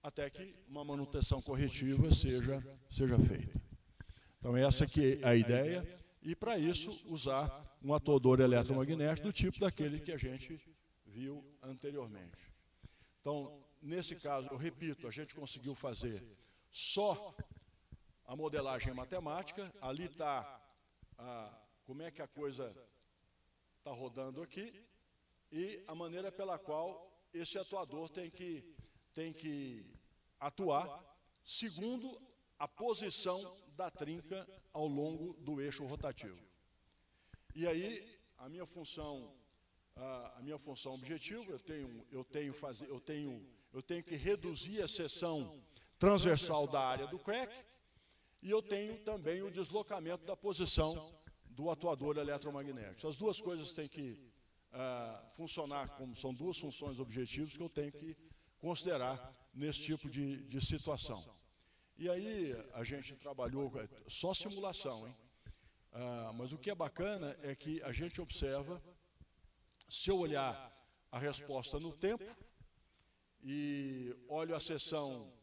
[SPEAKER 2] até que uma manutenção corretiva seja feita. Então essa aqui é a ideia, e para isso usar um atuador eletromagnético do tipo daquele que a gente viu anteriormente. Então, nesse caso, eu repito, a gente conseguiu fazer só a modelagem matemática, ali está como é que a coisa está rodando aqui, e a maneira pela qual esse atuador tem que atuar segundo a posição da trinca ao longo do eixo rotativo. E aí, a minha função objetiva, eu tenho que reduzir a seção transversal da área do crack, e eu tenho também o deslocamento da posição do atuador eletromagnético. As duas coisas têm que funcionar como são duas funções objetivas que eu tenho que considerar nesse tipo de situação. E aí a gente trabalhou só simulação, hein? Mas o que é bacana é que a gente observa, se eu olhar a resposta no tempo e olho a seção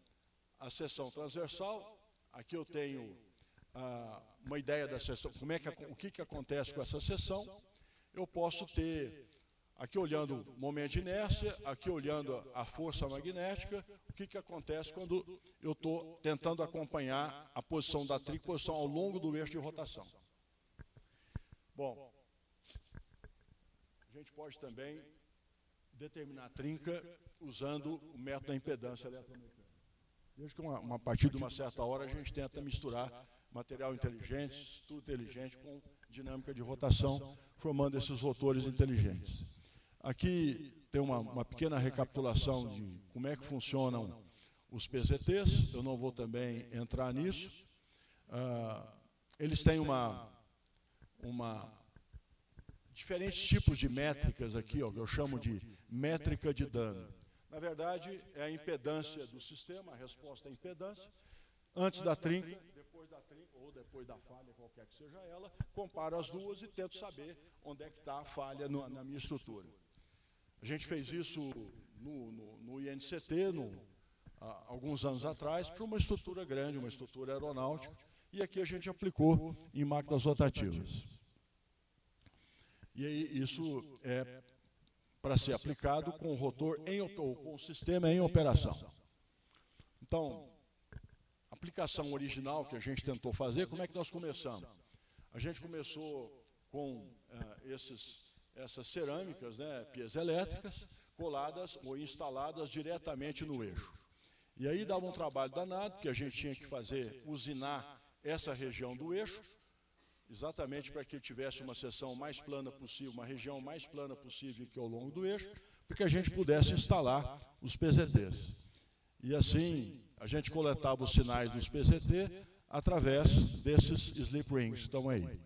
[SPEAKER 2] transversal, aqui eu tenho uma ideia da seção, o que acontece com essa seção. Eu posso ter, aqui olhando o momento de inércia, aqui olhando a força magnética, o que acontece quando eu estou tentando acompanhar a posição da trinca, posição ao longo do eixo de rotação. Bom, a gente pode também determinar a trinca usando o método da impedância eletromecânica. Veja que a partir de uma certa hora a gente tenta misturar material inteligente, estudo inteligente com dinâmica de rotação, formando esses rotores inteligentes. Aqui tem uma pequena recapitulação de como é que funcionam os PZTs, eu não vou também entrar nisso. Eles têm diferentes tipos de métricas aqui, ó, que eu chamo de métrica de dano. Na verdade, é a impedância do sistema, a resposta à impedância, antes da trinca, depois da trinca, ou depois da falha, qualquer que seja ela, comparo as duas e tento saber onde é que está a falha na minha estrutura. A gente fez isso no INCT, há alguns anos atrás, para uma estrutura grande, uma estrutura aeronáutica, e aqui a gente aplicou em máquinas rotativas. E aí isso é para ser aplicado com o rotor com o sistema em operação. Então, a aplicação original que a gente tentou fazer, como é que nós começamos? A gente começou com essas cerâmicas, né, piezoelétricas, coladas ou instaladas diretamente no eixo. E aí dava um trabalho danado, porque a gente tinha que usinar essa região do eixo, exatamente para que tivesse uma seção mais plana possível, uma região mais plana possível que ao longo do eixo, para que a gente pudesse instalar os PZTs. E assim, a gente coletava os sinais dos PZT através desses sleep rings que estão aí.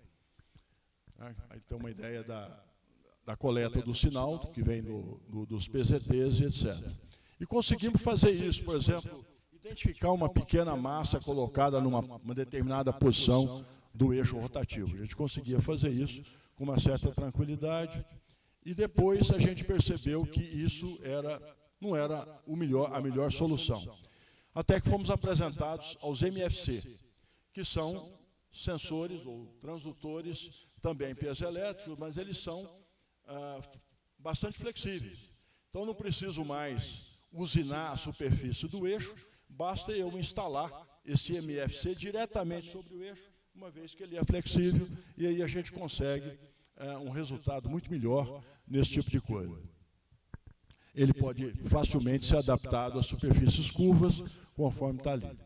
[SPEAKER 2] Aí tem uma ideia da coleta do sinal, que vem dos PZTs e etc. E conseguimos fazer isso, por exemplo, identificar uma pequena massa colocada numa determinada posição do eixo rotativo. A gente conseguia fazer isso com uma certa tranquilidade, e depois a gente percebeu que isso não era a melhor solução. Até que fomos apresentados aos MFC, que são sensores ou transdutores também piezoelétricos, mas eles são bastante flexíveis. Então não preciso mais usinar a superfície do eixo, basta eu instalar esse MFC diretamente sobre o eixo, uma vez que ele é flexível, e aí a gente consegue um resultado muito melhor nesse tipo de coisa. Ele pode facilmente ser adaptado às superfícies curvas, conforme está ali.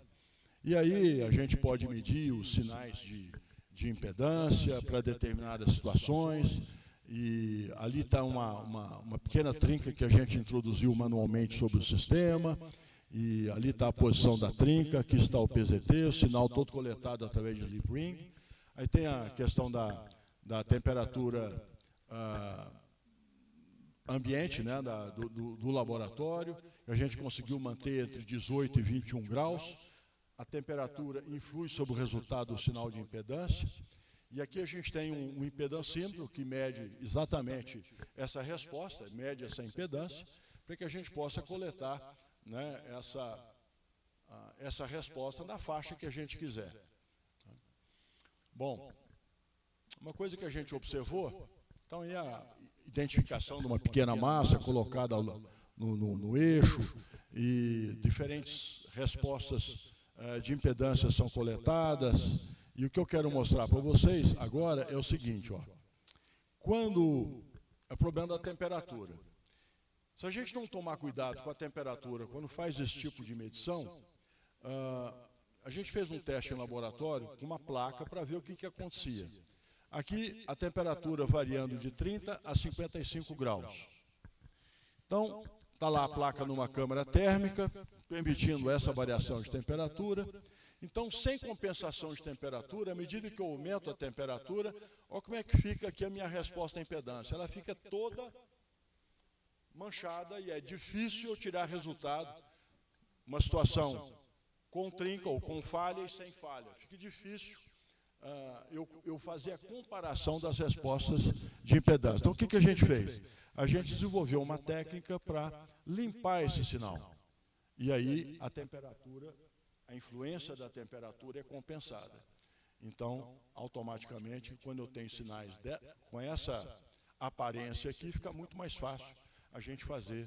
[SPEAKER 2] E aí a gente pode medir os sinais de impedância para determinadas situações, e ali está uma pequena trinca que a gente introduziu manualmente sobre o sistema, e ali está a posição da trinca, aqui está o PZT, o sinal todo coletado através de sleep ring. Aí tem a questão da temperatura ambiente, né, do laboratório, que a gente conseguiu manter entre 18 e 21 graus. A temperatura influi sobre o resultado do sinal de impedância. E aqui a gente tem um impedancímetro que mede exatamente essa resposta, mede essa impedância, para que a gente possa coletar, né, essa resposta na faixa que a gente quiser. Bom, uma coisa que a gente observou, então, é a identificação de uma pequena massa colocada no eixo, e diferentes respostas de impedância são coletadas. E o que eu quero mostrar para vocês agora é o seguinte, ó. Quando é o problema da temperatura. Se a gente não tomar cuidado com a temperatura quando faz esse tipo de medição, a gente fez um teste em laboratório com uma placa para ver o que acontecia. Aqui a temperatura variando de 30 a 55 graus. Então, está lá a placa numa câmara térmica, permitindo essa variação de temperatura. Então, sem compensação de temperatura, à medida que eu aumento a temperatura, olha como é que fica aqui a minha resposta à impedância. Ela fica toda manchada e é difícil eu tirar resultado. Uma situação com trinca ou com falha e sem falha. Fica difícil eu fazer a comparação das respostas de impedância. Então, o que a gente fez? A gente desenvolveu uma técnica para limpar esse sinal. E aí, a influência da temperatura é compensada. Então, automaticamente, quando eu tenho sinais com essa aparência aqui, fica muito mais fácil a gente fazer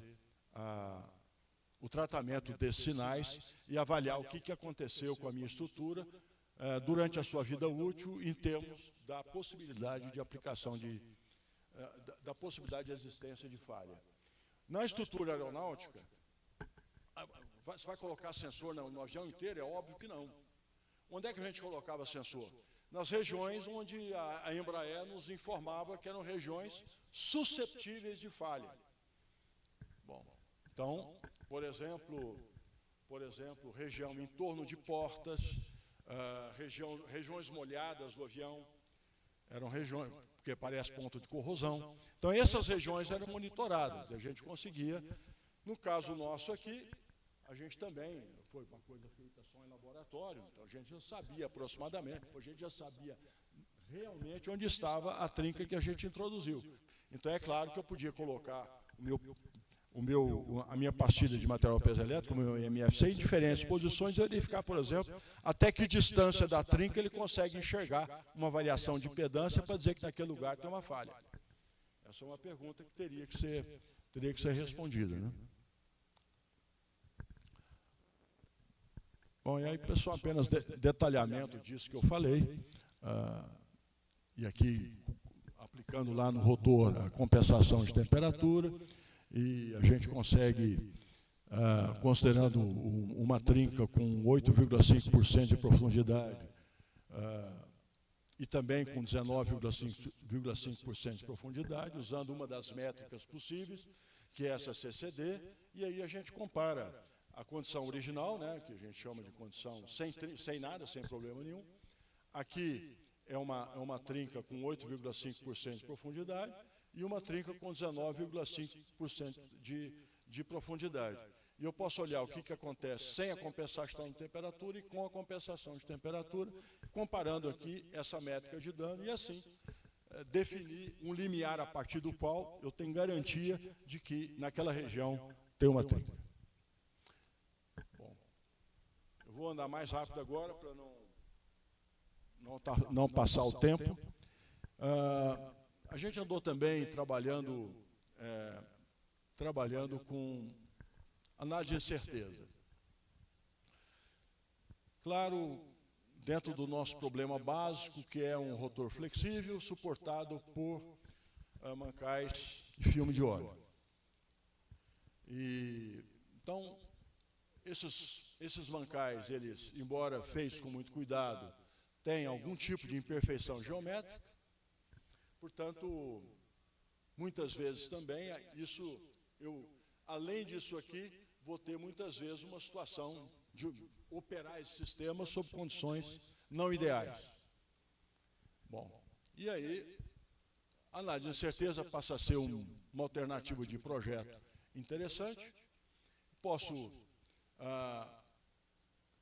[SPEAKER 2] o tratamento desses sinais e avaliar o que aconteceu com a minha estrutura durante a sua vida útil, em termos da possibilidade de aplicação da possibilidade de existência de falha. Na estrutura aeronáutica, você vai colocar sensor no avião inteiro? É óbvio que não. Onde é que a gente colocava sensor? Nas regiões onde a Embraer nos informava que eram regiões susceptíveis de falha. Bom, então, por exemplo, região em torno de portas, regiões molhadas do avião, eram regiões, porque parece ponto de corrosão. Então, essas regiões eram monitoradas, e a gente conseguia. No caso nosso aqui, a gente também, foi uma coisa feita só em laboratório, então a gente já sabia aproximadamente, a gente já sabia realmente onde estava a trinca que a gente introduziu. Então, é claro que eu podia colocar a minha pastilha de material piezoelétrico, o meu MFC, em diferentes posições, e verificar, por exemplo, até que distância da trinca ele consegue enxergar uma variação de impedância para dizer que naquele lugar tem uma falha. Essa é uma pergunta que teria que ser respondida, né? Bom, e aí, pessoal, apenas detalhamento disso que eu falei, e aqui, aplicando lá no rotor a compensação de temperatura, e a gente consegue, considerando uma trinca com 8,5% de profundidade, e também com 19,5% de profundidade, usando uma das métricas possíveis, que é essa CCD, e aí a gente compara a condição original, né, que a gente chama de condição sem nada, sem problema nenhum. Aqui é uma trinca com 8,5% de profundidade e uma trinca com 19,5% de profundidade. E eu posso olhar o que acontece sem a compensação de temperatura e com a compensação de temperatura, comparando aqui essa métrica de dano e assim definir um limiar a partir do qual eu tenho garantia de que naquela região tem uma trinca. Bom, eu vou andar mais rápido agora para não passar o tempo. A gente andou também trabalhando com análise de incerteza. Claro, dentro do nosso problema básico, que é um rotor flexível suportado por mancais de filme de óleo. Então, esses mancais, eles, embora feitos com muito cuidado, têm algum tipo de imperfeição geométrica. Portanto, muitas vezes também, além disso aqui, vou ter muitas vezes uma situação de operar esse sistema sob condições não ideais. Bom, e aí, a análise de incerteza passa a ser uma alternativa de projeto interessante. Posso,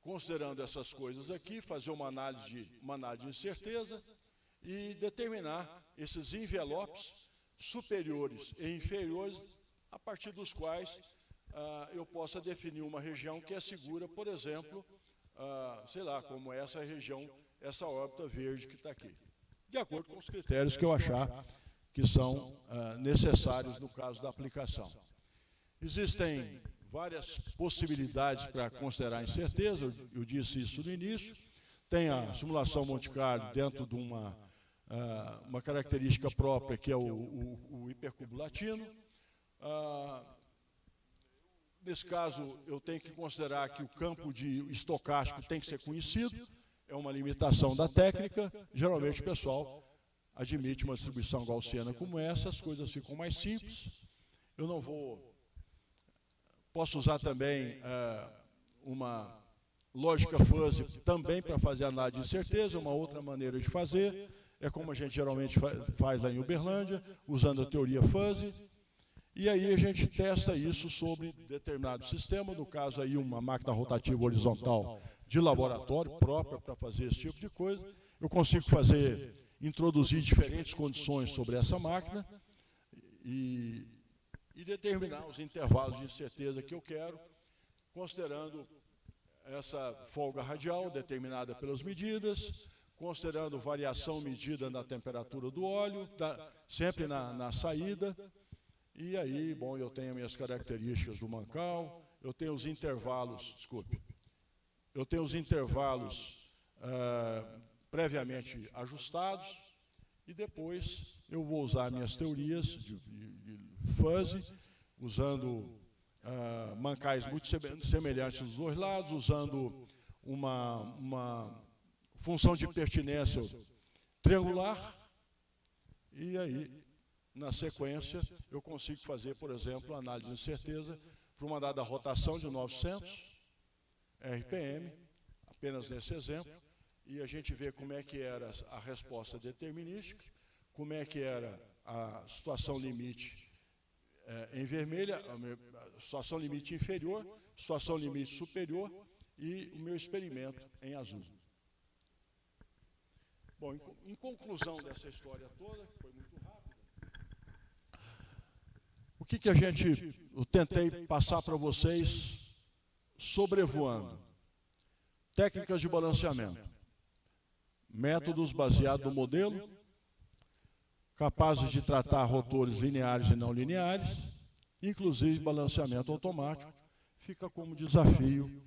[SPEAKER 2] considerando essas coisas aqui, fazer uma análise de incerteza e determinar esses envelopes superiores e inferiores, a partir dos quais eu possa definir uma região que é segura, por exemplo, sei lá, como essa região, essa órbita verde que está aqui, de acordo com os critérios que eu achar que são necessários no caso da aplicação. Existem várias possibilidades para considerar a incerteza, eu disse isso no início. Tem a simulação Monte Carlo dentro de uma característica própria, que é o hipercubo latino. Nesse caso, eu tenho que considerar que o campo de estocástico tem que ser conhecido, é uma limitação da técnica. Geralmente o pessoal admite uma distribuição gaussiana como essa, as coisas ficam mais simples. Eu não vou... Posso usar também uma lógica fuzzy também para fazer análise de incerteza, uma outra maneira de fazer, é como a gente geralmente faz lá em Uberlândia, usando a teoria fuzzy. E aí a gente testa isso sobre determinado sistema, no caso aí uma máquina rotativa horizontal de laboratório própria para fazer esse tipo de coisa. Eu consigo introduzir diferentes condições sobre essa máquina e determinar os intervalos de incerteza que eu quero, considerando essa folga radial determinada pelas medidas, considerando variação medida na temperatura do óleo, sempre na saída. E aí, bom, eu tenho minhas características do mancal, eu tenho os intervalos, eu tenho os intervalos previamente ajustados, e depois eu vou usar minhas teorias de fuzzy, usando mancais muito semelhantes dos dois lados, usando uma função de pertinência triangular, e aí, na sequência, eu consigo fazer, por exemplo, a análise de incerteza para uma dada rotação de 900 RPM, apenas nesse exemplo, e a gente vê como é que era a resposta determinística, como é que era a situação limite em vermelha, a situação limite inferior, situação limite superior e o meu experimento em azul. Bom, em conclusão dessa história toda, que foi muito rápida, o que eu tentei passar para vocês sobrevoando? Técnicas de balanceamento, métodos baseados no modelo, capazes de tratar rotores lineares e não lineares, inclusive balanceamento automático, fica como desafio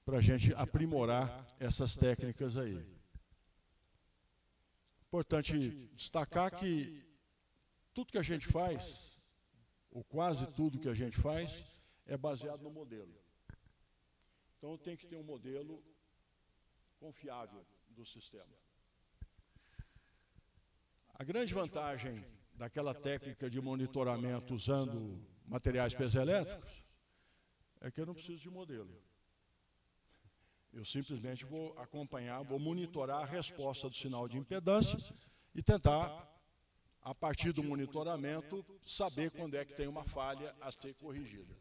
[SPEAKER 2] para a gente aprimorar essas técnicas aí. Importante destacar que tudo que a gente faz, ou quase tudo que a gente faz, é baseado no modelo. Então, tem que ter um modelo confiável do sistema. A grande vantagem daquela técnica de monitoramento usando materiais piezoelétricos é que eu não preciso de modelo. Eu simplesmente vou acompanhar, vou monitorar a resposta do sinal de impedância e tentar, a partir do monitoramento, saber quando é que tem uma falha a ser corrigida.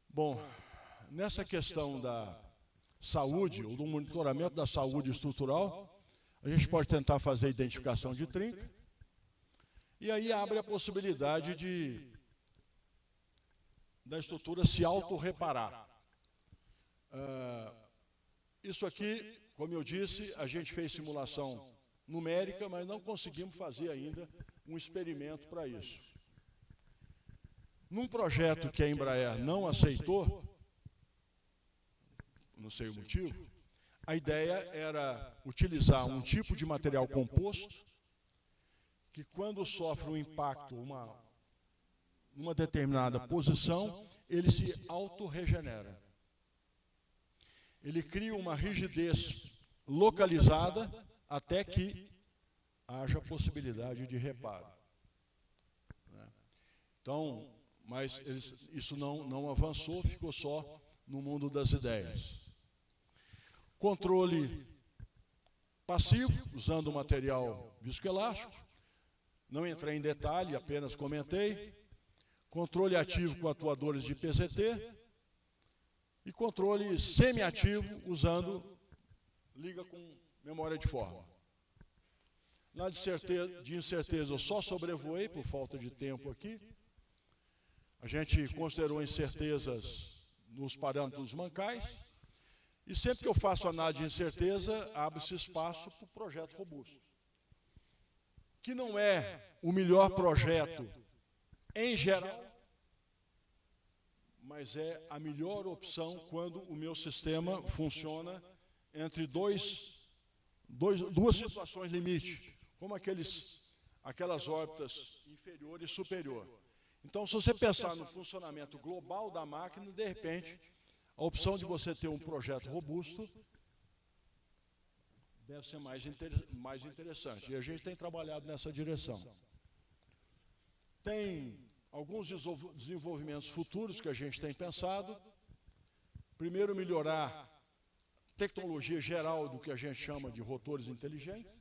[SPEAKER 2] Bom, nessa questão da saúde, ou do monitoramento da saúde estrutural, a gente pode tentar fazer a identificação de trinca, e aí abre a possibilidade da estrutura se autorreparar. Isso aqui, como eu disse, a gente fez simulação numérica, mas não conseguimos fazer ainda um experimento para isso. Num projeto que a Embraer não aceitou, não sei o motivo, a ideia era utilizar um tipo de material composto que, quando sofre um impacto, uma determinada posição, ele se autorregenera. Ele cria uma rigidez localizada até que haja possibilidade de reparo. Então, mas isso não avançou, ficou só no mundo das ideias. Controle passivo, usando material viscoelástico. Não entrei em detalhe, apenas comentei. Controle ativo com atuadores de PCT. E controle semiativo, usando liga com memória de forma. Na de incerteza, eu só sobrevoei, por falta de tempo aqui. A gente considerou incertezas nos parâmetros mancais. E sempre que eu faço análise de incerteza, abre-se espaço para o projeto robusto. Que não é o melhor projeto em geral, mas é a melhor opção quando o meu sistema funciona entre duas situações limite, como aquelas órbitas inferior e superior. Então, se você pensar no funcionamento global da máquina, de repente, a opção de você ter um projeto robusto deve ser mais interessante. E a gente tem trabalhado nessa direção. Tem alguns desenvolvimentos futuros que a gente tem pensado. Primeiro, melhorar a tecnologia geral do que a gente chama de rotores inteligentes.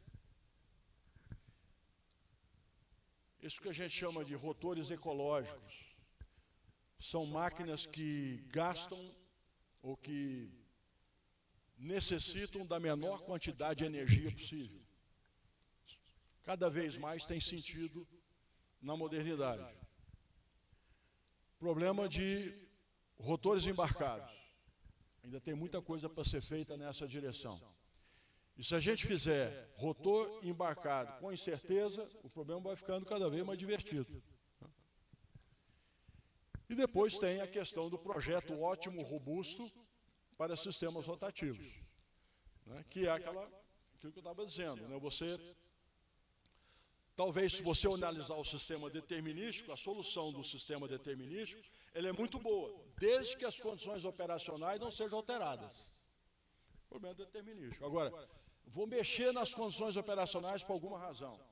[SPEAKER 2] Isso que a gente chama de rotores ecológicos. São máquinas que gastam ou que necessitam da menor quantidade de energia possível. Cada vez mais tem sentido na modernidade. Problema de rotores embarcados. Ainda tem muita coisa para ser feita nessa direção. E se a gente fizer rotor embarcado com incerteza, o problema vai ficando cada vez mais divertido. E depois tem a questão do projeto ótimo, robusto, para sistemas rotativos, né, que é aquilo que eu estava dizendo. Né, talvez, se você analisar o sistema determinístico, a solução do sistema determinístico, ela é muito boa, desde que as condições operacionais não sejam alteradas. Problema determinístico. Agora, vou mexer nas condições operacionais por alguma razão.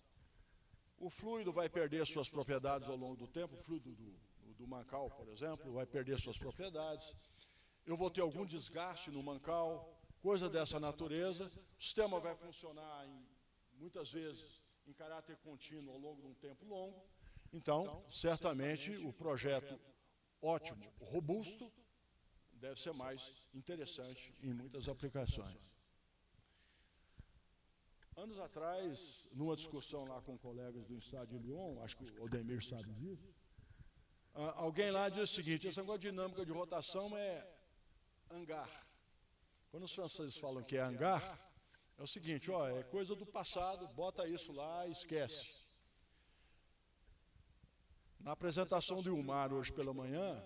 [SPEAKER 2] O fluido vai perder suas propriedades ao longo do tempo, o fluido do mancal, por exemplo, vai perder suas propriedades. Eu vou ter algum desgaste no mancal, coisa dessa natureza. O sistema vai funcionar, muitas vezes, em caráter contínuo ao longo de um tempo longo. Então, certamente, o projeto ótimo, robusto, deve ser mais interessante em muitas aplicações. Anos atrás, numa discussão lá com colegas do Estado de Lyon, acho que o Odemir sabe disso, alguém lá diz o seguinte: esse negócio de dinâmica de rotação é hangar. Quando os franceses falam que é hangar, é o seguinte, ó, é coisa do passado, bota isso lá e esquece. Na apresentação do Ilmar hoje pela manhã,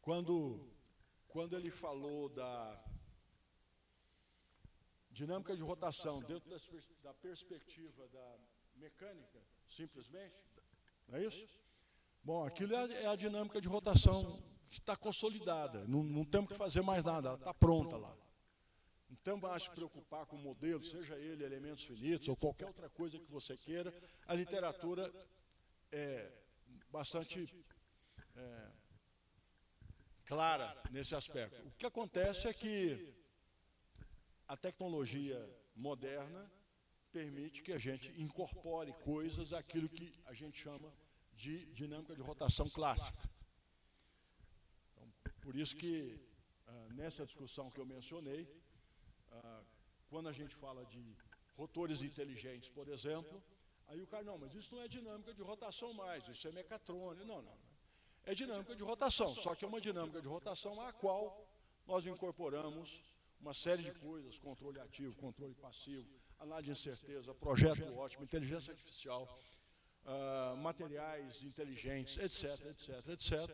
[SPEAKER 2] quando ele falou da dinâmica de rotação dentro da perspectiva da mecânica, simplesmente, não é isso? Bom, aquilo é a dinâmica de rotação que está consolidada, não temos que fazer mais nada, ela está pronta lá. Então, vai se preocupar com o modelo, seja ele elementos finitos ou qualquer outra coisa que você queira, a literatura é bastante clara nesse aspecto. O que acontece é que a tecnologia moderna permite que a gente incorpore coisas àquilo que a gente chama de dinâmica de rotação clássica. Então, por isso que, nessa discussão que eu mencionei, quando a gente fala de rotores inteligentes, por exemplo, aí o cara, não, mas isso não é dinâmica de rotação mais, isso é mecatrônica. Não. É dinâmica de rotação, só que é uma dinâmica de rotação à qual nós incorporamos uma série de coisas, controle ativo, controle passivo, análise de incerteza, projeto ótimo, inteligência artificial, materiais inteligentes, etc.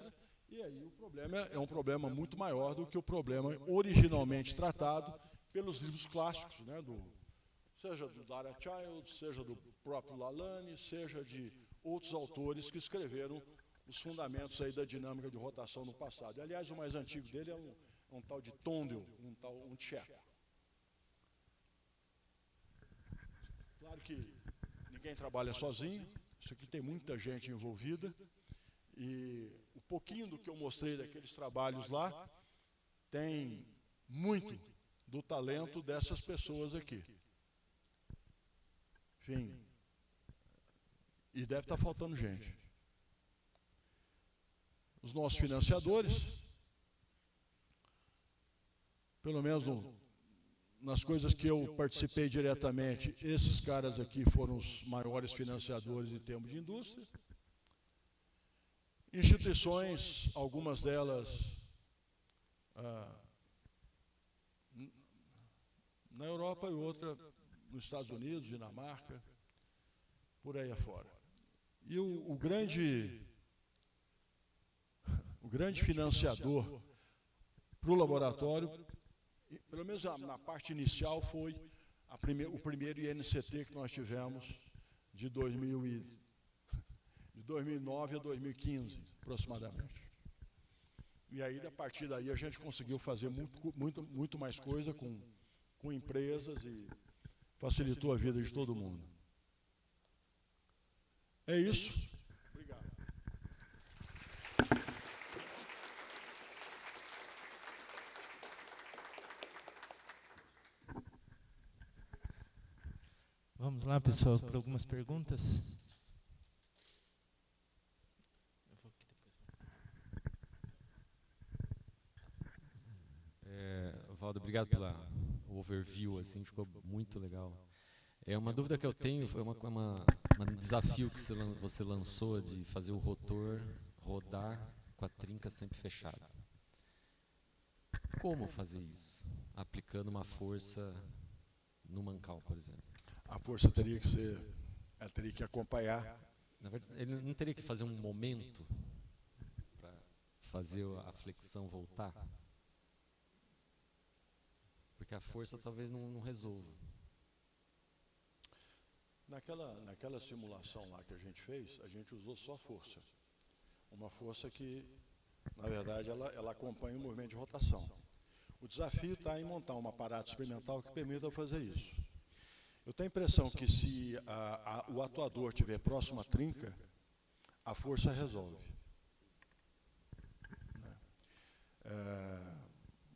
[SPEAKER 2] E aí o problema é um problema muito maior do que o problema originalmente tratado pelos livros clássicos, né, seja do Dara Child, seja do próprio Lalane, seja de outros autores que escreveram os fundamentos aí da dinâmica de rotação no passado. E, aliás, o mais antigo dele é um tal de Tondel, um tcheco. Claro que ninguém trabalha sozinho, isso aqui tem muita gente envolvida, e o pouquinho do que eu mostrei daqueles trabalhos lá tem muito do talento dessas pessoas aqui. Enfim, e deve estar faltando gente. Os nossos financiadores, pelo menos nas coisas que eu participei diretamente, esses caras aqui foram os maiores financiadores em termos de indústria. Instituições, algumas delas na Europa e outra nos Estados Unidos, Dinamarca, por aí afora. E o grande financiador para o laboratório, pelo menos na parte inicial, foi o primeiro INCT que nós tivemos de 2009 a 2015, aproximadamente. E aí, a partir daí, a gente conseguiu fazer muito mais coisa com empresas e facilitou a vida de todo mundo. É isso. Obrigado.
[SPEAKER 1] Vamos lá, pessoal, para algumas perguntas.
[SPEAKER 3] Valdo, obrigado pelo overview, assim, ficou muito legal. Uma dúvida que eu tenho, foi um desafio que você lançou de fazer o rotor rodar com a trinca sempre fechada. Como fazer isso? Aplicando uma força no mancal, por exemplo.
[SPEAKER 2] A força teria que acompanhar.
[SPEAKER 3] Na verdade, ele não teria que fazer um momento para fazer a flexão voltar? Porque a força talvez não resolva.
[SPEAKER 2] Naquela simulação lá que a gente fez, a gente usou só força. Uma força que, na verdade, ela acompanha o movimento de rotação. O desafio está em montar um aparato experimental que permita fazer isso. Eu tenho a impressão que se o atuador estiver próximo à trinca, a força resolve.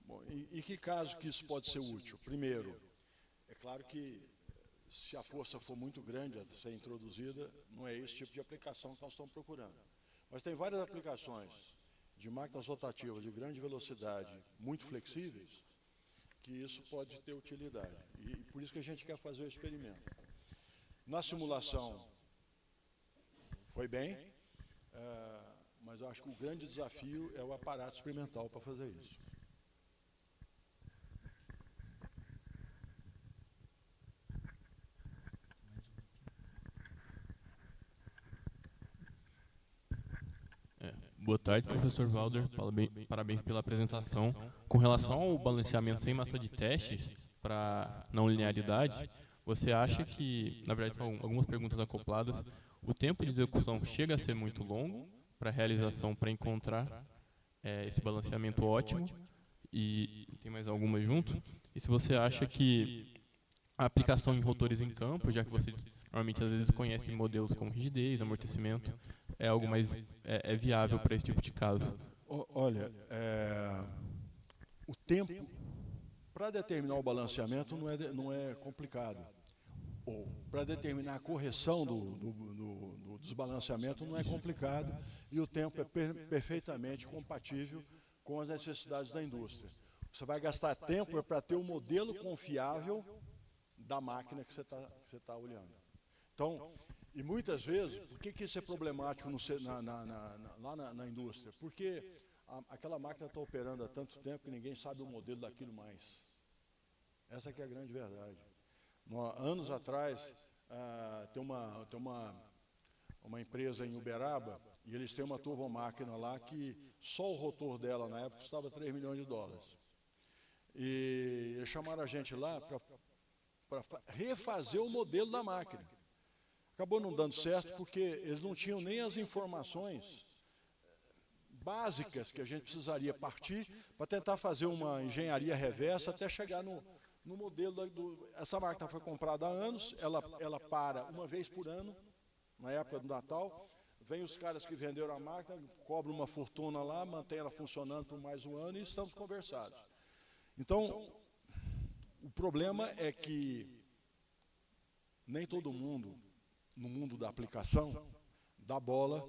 [SPEAKER 2] Bom, em que caso que isso pode ser útil? Primeiro, é claro que se a força for muito grande a ser introduzida, não é esse tipo de aplicação que nós estamos procurando. Mas tem várias aplicações de máquinas rotativas de grande velocidade, muito flexíveis, que isso pode ter utilidade. E por isso que a gente quer fazer o experimento. Na simulação, foi bem, mas eu acho que o grande desafio é o aparato experimental para fazer isso.
[SPEAKER 4] Boa tarde, professor Valder. Parabéns pela apresentação. Com relação ao balanceamento sem massa de testes para não linearidade, você acha que, na verdade, são algumas perguntas acopladas, o tempo de execução chega a ser muito longo para a realização, para encontrar esse balanceamento ótimo? E tem mais alguma junto? E se você acha que a aplicação em rotores em campo, já que você normalmente às vezes conhece modelos como rigidez, amortecimento, é algo mais é viável para esse tipo de caso.
[SPEAKER 2] Olha, o tempo para determinar o balanceamento não é complicado. Ou para determinar a correção do desbalanceamento não é complicado, e o tempo é perfeitamente compatível com as necessidades da indústria. Você vai gastar tempo para ter um modelo confiável da máquina que você tá olhando. Então, e muitas vezes, por que isso é problemático lá na indústria? Porque aquela máquina está operando há tanto tempo que ninguém sabe o modelo daquilo mais. Essa que é a grande verdade. Anos atrás, tem uma empresa em Uberaba, e eles têm uma turbomáquina lá que só o rotor dela na época custava $3 milhões. E eles chamaram a gente lá para refazer o modelo da máquina. Acabou não dando certo porque eles não tinham nem as informações básicas que a gente precisaria partir para tentar fazer uma engenharia reversa até chegar no modelo. Essa máquina foi comprada há anos, ela para uma vez por ano, na época do Natal. Vem os caras que venderam a máquina, cobram uma fortuna lá, mantém ela funcionando por mais um ano e estamos conversados. Então, o problema é que nem todo mundo, no mundo da aplicação, dá bola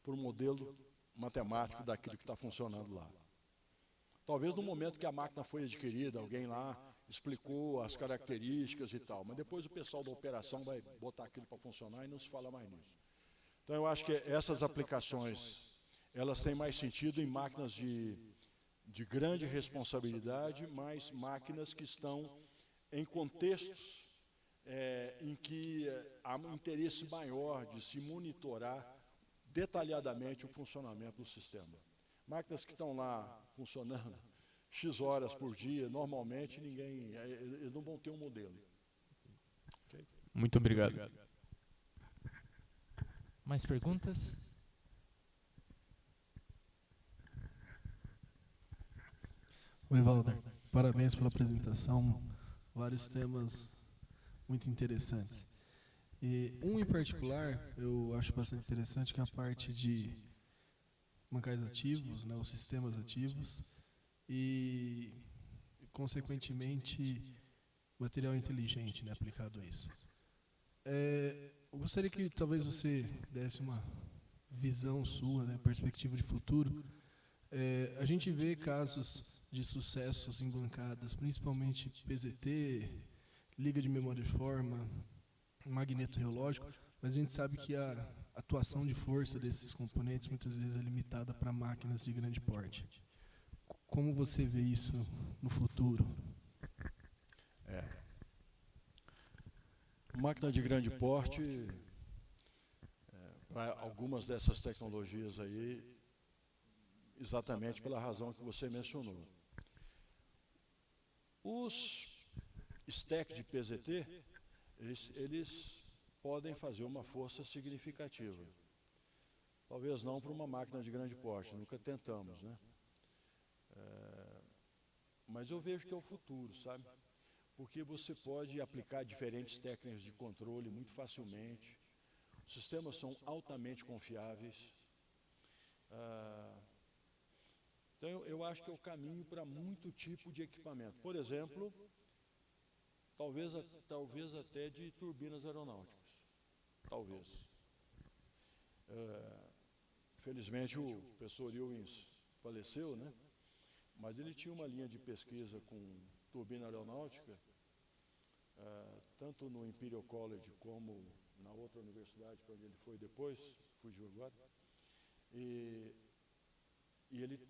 [SPEAKER 2] para o modelo matemático daquilo que está funcionando lá. Talvez no momento que a máquina foi adquirida, alguém lá explicou as características e tal, mas depois o pessoal da operação vai botar aquilo para funcionar e não se fala mais nisso. Então eu acho que essas aplicações, elas têm mais sentido em máquinas de grande responsabilidade, mas máquinas que estão em contextos em que há um interesse maior de se monitorar detalhadamente o funcionamento do sistema. Máquinas que estão lá funcionando X horas por dia, normalmente eles não vão ter um modelo. Okay?
[SPEAKER 4] Muito obrigado.
[SPEAKER 1] Mais perguntas?
[SPEAKER 5] Oi, Valder. Parabéns pela apresentação. Vários temas muito interessantes. E um em particular, eu acho bastante interessante, que é a parte de bancais ativos, né, os sistemas ativos e, consequentemente, material inteligente, né, aplicado a isso. Eu gostaria que talvez você desse uma visão sua, né, perspectiva de futuro. A gente vê casos de sucessos em bancadas, principalmente PZT, liga de memória de forma, magneto reológico, mas a gente sabe que a atuação de força desses componentes muitas vezes é limitada para máquinas de grande porte. Como você vê isso no futuro?
[SPEAKER 2] Máquina de grande porte, para algumas dessas tecnologias aí, exatamente pela razão que você mencionou. Os stacks de PZT, eles podem fazer uma força significativa. Talvez não para uma máquina de grande porte, nunca tentamos, né? Mas eu vejo que é o futuro, sabe? Porque você pode aplicar diferentes técnicas de controle muito facilmente. Os sistemas são altamente confiáveis. Então, eu acho que é o caminho para muito tipo de equipamento. Por exemplo, talvez até de turbinas aeronáuticas. Talvez. Felizmente, o professor Ewins faleceu, né? Mas ele tinha uma linha de pesquisa com turbina aeronáutica, tanto no Imperial College como na outra universidade para onde ele foi depois, fugiu agora, e ele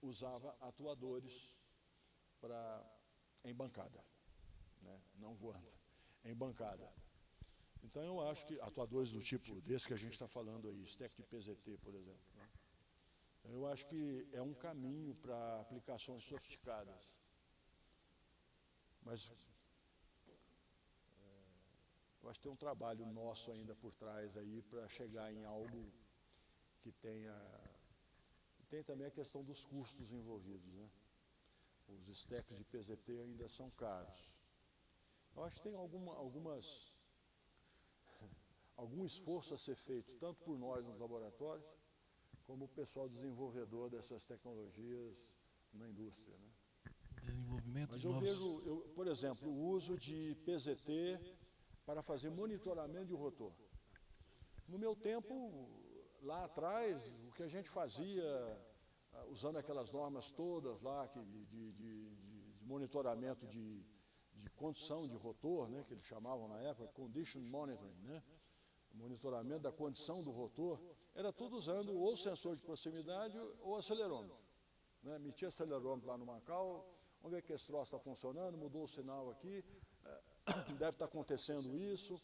[SPEAKER 2] usava atuadores em bancada, né? Não voando, em bancada. Então eu acho que atuadores do tipo desse que a gente está falando aí, stack de PZT, por exemplo, né? Eu acho que é um caminho para aplicações sofisticadas. Mas eu acho que tem um trabalho nosso ainda por trás aí para chegar em algo que tenha... Tem também a questão dos custos envolvidos, né? os stacks de PZT ainda são caros. Eu acho que tem algum esforço a ser feito, tanto por nós nos laboratórios, como o pessoal desenvolvedor dessas tecnologias na indústria, né?
[SPEAKER 5] Desenvolvimento
[SPEAKER 2] Mas
[SPEAKER 5] de
[SPEAKER 2] eu
[SPEAKER 5] novos...
[SPEAKER 2] vejo, por exemplo, o uso de PZT para fazer monitoramento de rotor. No meu tempo, lá atrás, o que a gente fazia, usando aquelas normas todas lá de monitoramento de condição de rotor, né, que eles chamavam na época, condition monitoring, né, monitoramento da condição do rotor, era tudo usando ou sensor de proximidade ou acelerômetro. Né, metia acelerômetro lá no Macau, vamos ver que esse troço está funcionando, mudou o sinal aqui, deve estar acontecendo isso,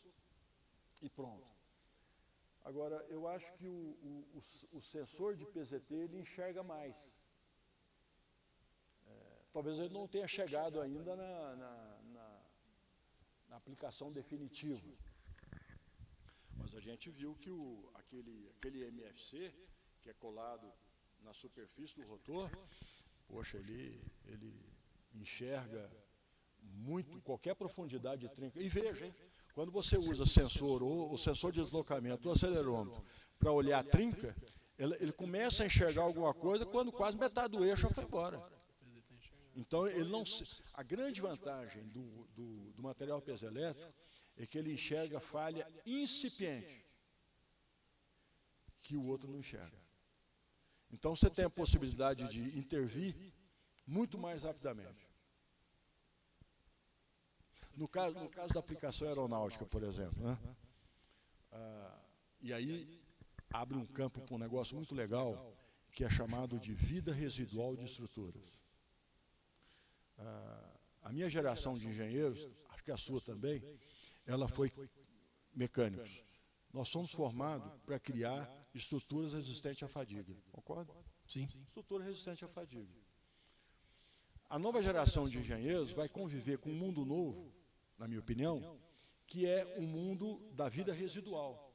[SPEAKER 2] e pronto. Agora, eu acho que o sensor de PZT, ele enxerga mais. Talvez ele não tenha chegado ainda na aplicação definitiva. Mas a gente viu que aquele MFC, que é colado na superfície do rotor, poxa, ele enxerga muito, qualquer profundidade de trinca. E veja, hein, quando você usa sensor, ou o sensor de deslocamento, ou acelerômetro, para olhar a trinca, ele começa a enxergar alguma coisa quando quase metade do eixo foi embora. Então, a grande vantagem do material piezoelétrico é que ele enxerga falha incipiente, que o outro não enxerga. Então, você tem a possibilidade de intervir muito mais rapidamente. No caso da aplicação aeronáutica, por exemplo, né? E aí abre um campo para um negócio muito legal, que é chamado de vida residual de estruturas. A minha geração de engenheiros, acho que a sua também, ela foi mecânicos. Nós somos formados para criar estruturas resistentes à fadiga. Concorda?
[SPEAKER 5] Sim.
[SPEAKER 2] Estrutura resistente à fadiga. A nova geração de engenheiros vai conviver com um mundo novo, na minha opinião, que é o mundo da vida residual.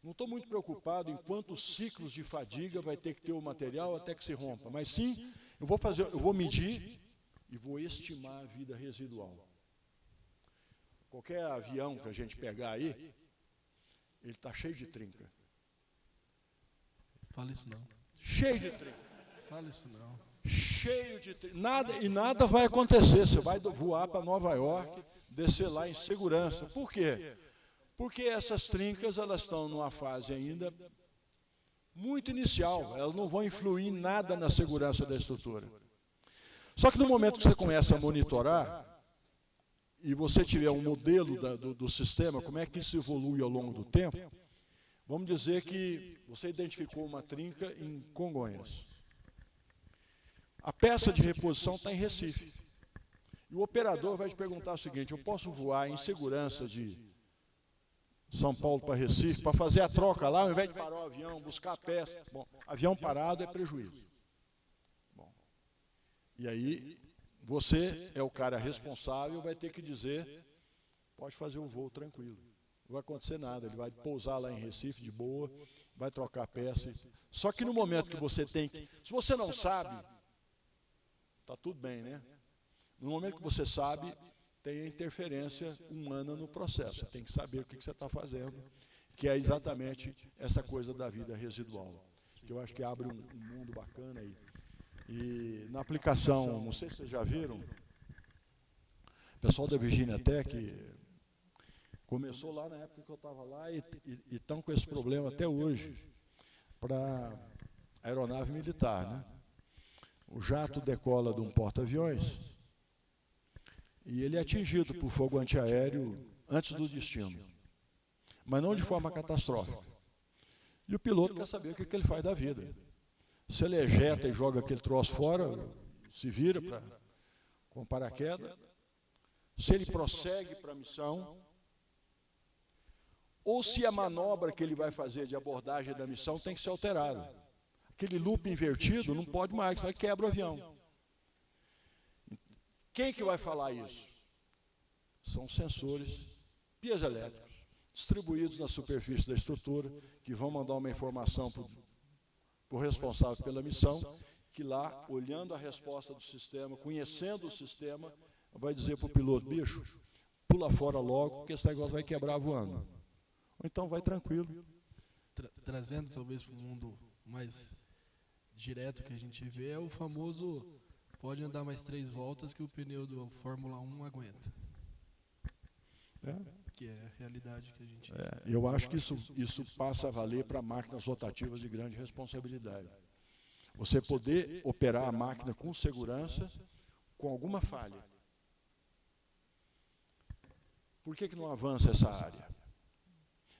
[SPEAKER 2] Não estou muito preocupado em quantos ciclos de fadiga vai ter que ter o material até que se rompa, mas sim, eu vou medir e vou estimar a vida residual. Qualquer avião que a gente pegar aí, ele está cheio de trinca.
[SPEAKER 5] Fala isso não.
[SPEAKER 2] Cheio de trinca.
[SPEAKER 5] Fala isso não.
[SPEAKER 2] Cheio de trinca. Nada vai acontecer. Você vai voar para Nova York, descer lá em segurança. Por quê? Porque essas trincas, elas estão numa fase ainda muito inicial. Elas não vão influir em nada na segurança da estrutura. Só que no momento que você começa a monitorar, e você tiver um modelo do sistema, como é que isso evolui ao longo do tempo, vamos dizer que você identificou uma trinca em Congonhas. A peça de reposição está em Recife. E o operador vai te perguntar o seguinte: eu posso voar em segurança de São Paulo para Recife, para fazer a troca lá, ao invés de parar o avião, buscar a peça? Bom, avião parado é prejuízo. Bom, e aí, você é o cara responsável, vai ter que dizer, pode fazer o voo tranquilo. Não vai acontecer nada, ele vai pousar lá em Recife de boa, vai trocar a peça. Só que no momento que você tem que... Se você não sabe, está tudo bem, né? No momento que você sabe, tem a interferência humana no processo. Você tem que saber o que você está fazendo, que é exatamente essa coisa da vida residual, que eu acho que abre um mundo bacana aí. E na aplicação, não sei se vocês já viram, o pessoal da Virginia Tech começou lá na época que eu estava lá e estão com esse problema até hoje para aeronave militar, né? O jato decola de um porta-aviões e ele é atingido por fogo antiaéreo antes do destino, mas não de forma catastrófica. E o piloto quer saber o que ele faz da vida. Se ele ejeta e joga aquele troço fora, se vira com paraquedas, se ele prossegue para a missão, ou se a manobra que ele vai fazer de abordagem da missão tem que ser alterada. Aquele loop invertido não pode mais, vai quebra o avião. Quem que vai falar isso? São sensores piezoelétricos, distribuídos na superfície da estrutura, que vão mandar uma informação para o responsável pela missão, que lá, olhando a resposta do sistema, conhecendo o sistema, vai dizer para o piloto, bicho, pula fora logo, porque esse negócio vai quebrar voando. Ou então vai tranquilo.
[SPEAKER 5] Trazendo talvez para o mundo mais direto que a gente vê, é o famoso pode andar mais 3 voltas que o pneu do Fórmula 1 aguenta. Que é a realidade que a gente...
[SPEAKER 2] Eu acho que isso passa a valer para máquinas rotativas de grande responsabilidade. Você poder operar a máquina com segurança, com alguma falha. Por que não avança essa área?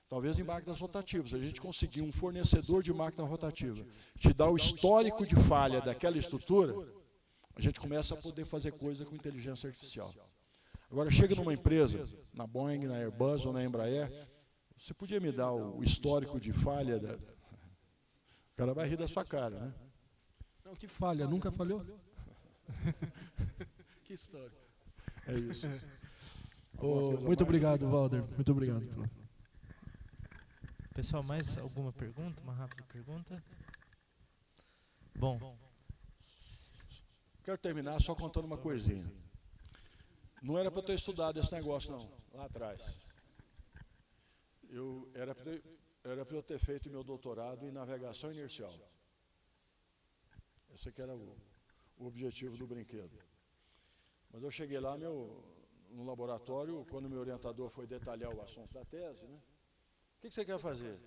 [SPEAKER 2] Talvez em máquinas rotativas, a gente conseguir um fornecedor de máquina rotativa, te dá o histórico de falha daquela estrutura, a gente começa a poder fazer coisa com inteligência artificial. Agora, chega numa empresa, na Boeing, na Airbus ou na Embraer, você podia me dar o histórico de falha? O cara vai rir da sua cara, né?
[SPEAKER 5] Não, que falha, nunca falhou? Que história.
[SPEAKER 2] É isso.
[SPEAKER 5] Muito obrigado, Valder. Muito obrigado.
[SPEAKER 1] Pessoal, mais alguma pergunta? Uma rápida pergunta? Bom.
[SPEAKER 2] Quero terminar só contando uma coisinha. Não era para eu ter estudado esse negócio, não, lá atrás. Era para eu ter feito meu doutorado em navegação inercial. Esse aqui era o objetivo do brinquedo. Mas eu cheguei lá no laboratório, quando meu orientador foi detalhar o assunto da tese, né? O que você quer fazer?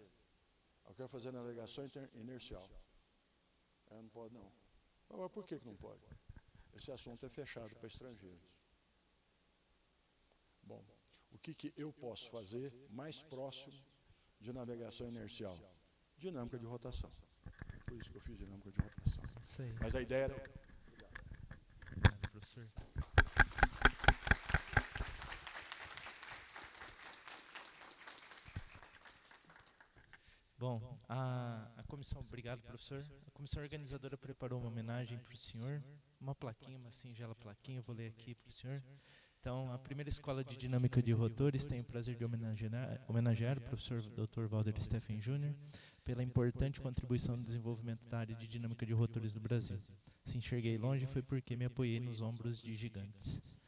[SPEAKER 2] Eu quero fazer navegação inercial. Não pode, não. Mas por que não pode? Esse assunto é fechado para estrangeiros. Bom, o que eu posso fazer mais próximo de navegação inercial? Dinâmica de rotação. Por isso que eu fiz dinâmica de rotação.
[SPEAKER 1] Isso aí.
[SPEAKER 2] Mas a ideia era...
[SPEAKER 1] Obrigado, professor. Bom, a comissão, obrigado, professor. A comissão organizadora preparou uma homenagem para o senhor, uma plaquinha, uma singela plaquinha, eu vou ler aqui para o senhor. Então, a primeira escola de dinâmica de rotores tem o prazer de homenagear o professor Dr. Valder Steffen Jr. pela importante contribuição no desenvolvimento da área de dinâmica de rotores do Brasil. Se enxerguei longe foi porque me apoiei nos ombros de gigantes.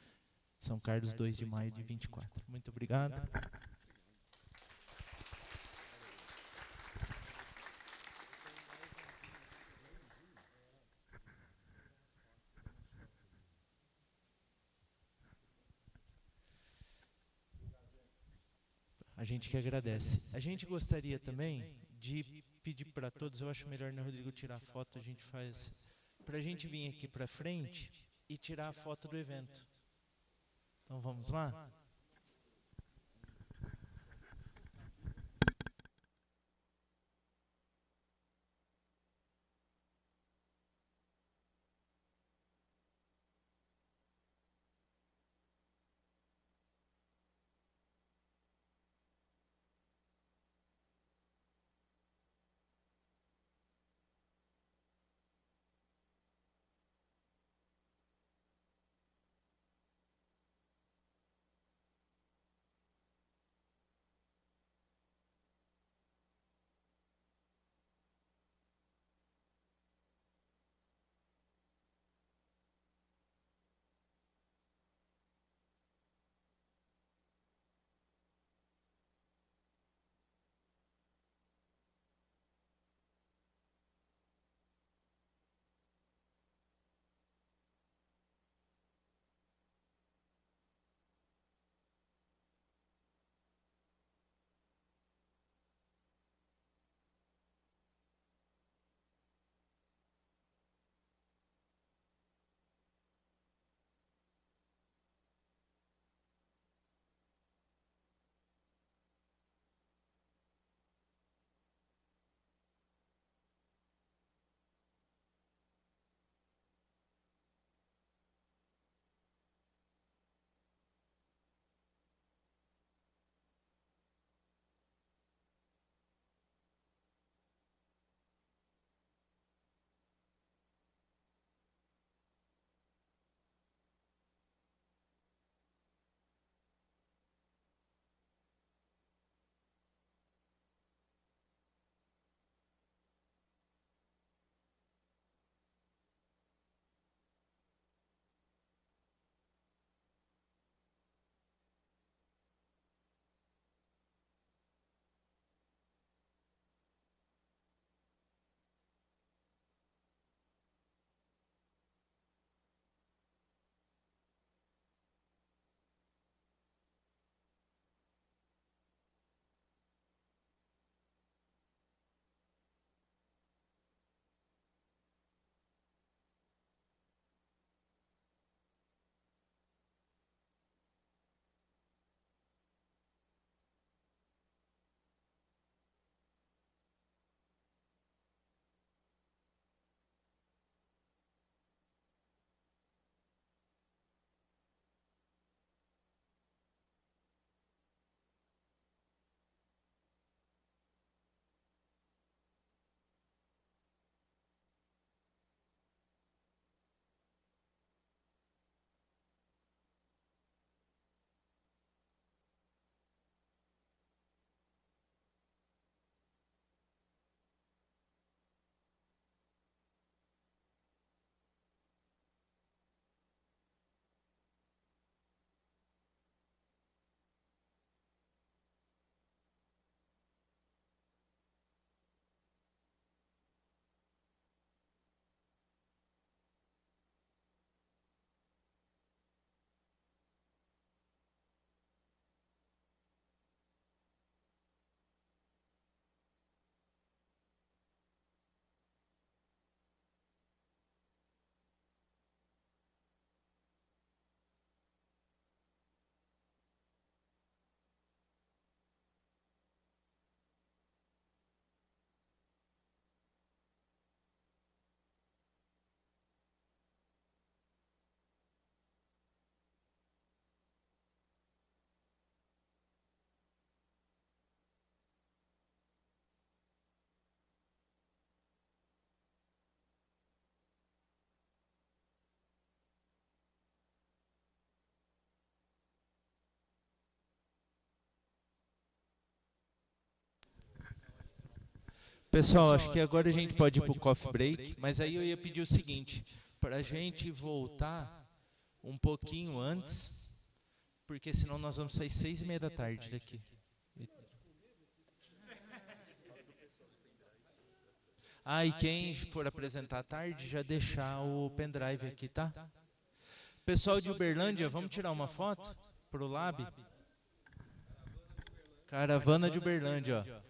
[SPEAKER 1] São Carlos, 2 de maio de 24. Muito obrigado. A gente que agradece. A gente gostaria também de pedir para todos, eu acho melhor, né, Rodrigo, tirar a foto, a gente faz, para a gente vir aqui para frente e tirar a foto do evento. Então vamos lá? Pessoal, acho que agora a gente pode ir para o coffee break, mas aí eu ia pedir o seguinte, para a gente voltar um pouquinho antes, porque senão nós vamos sair 6:30 da tarde daqui. Ah, e quem for apresentar à tarde, já deixar o pendrive aqui, tá? Pessoal de Uberlândia, vamos tirar uma foto pro Lab? Caravana de Uberlândia, ó.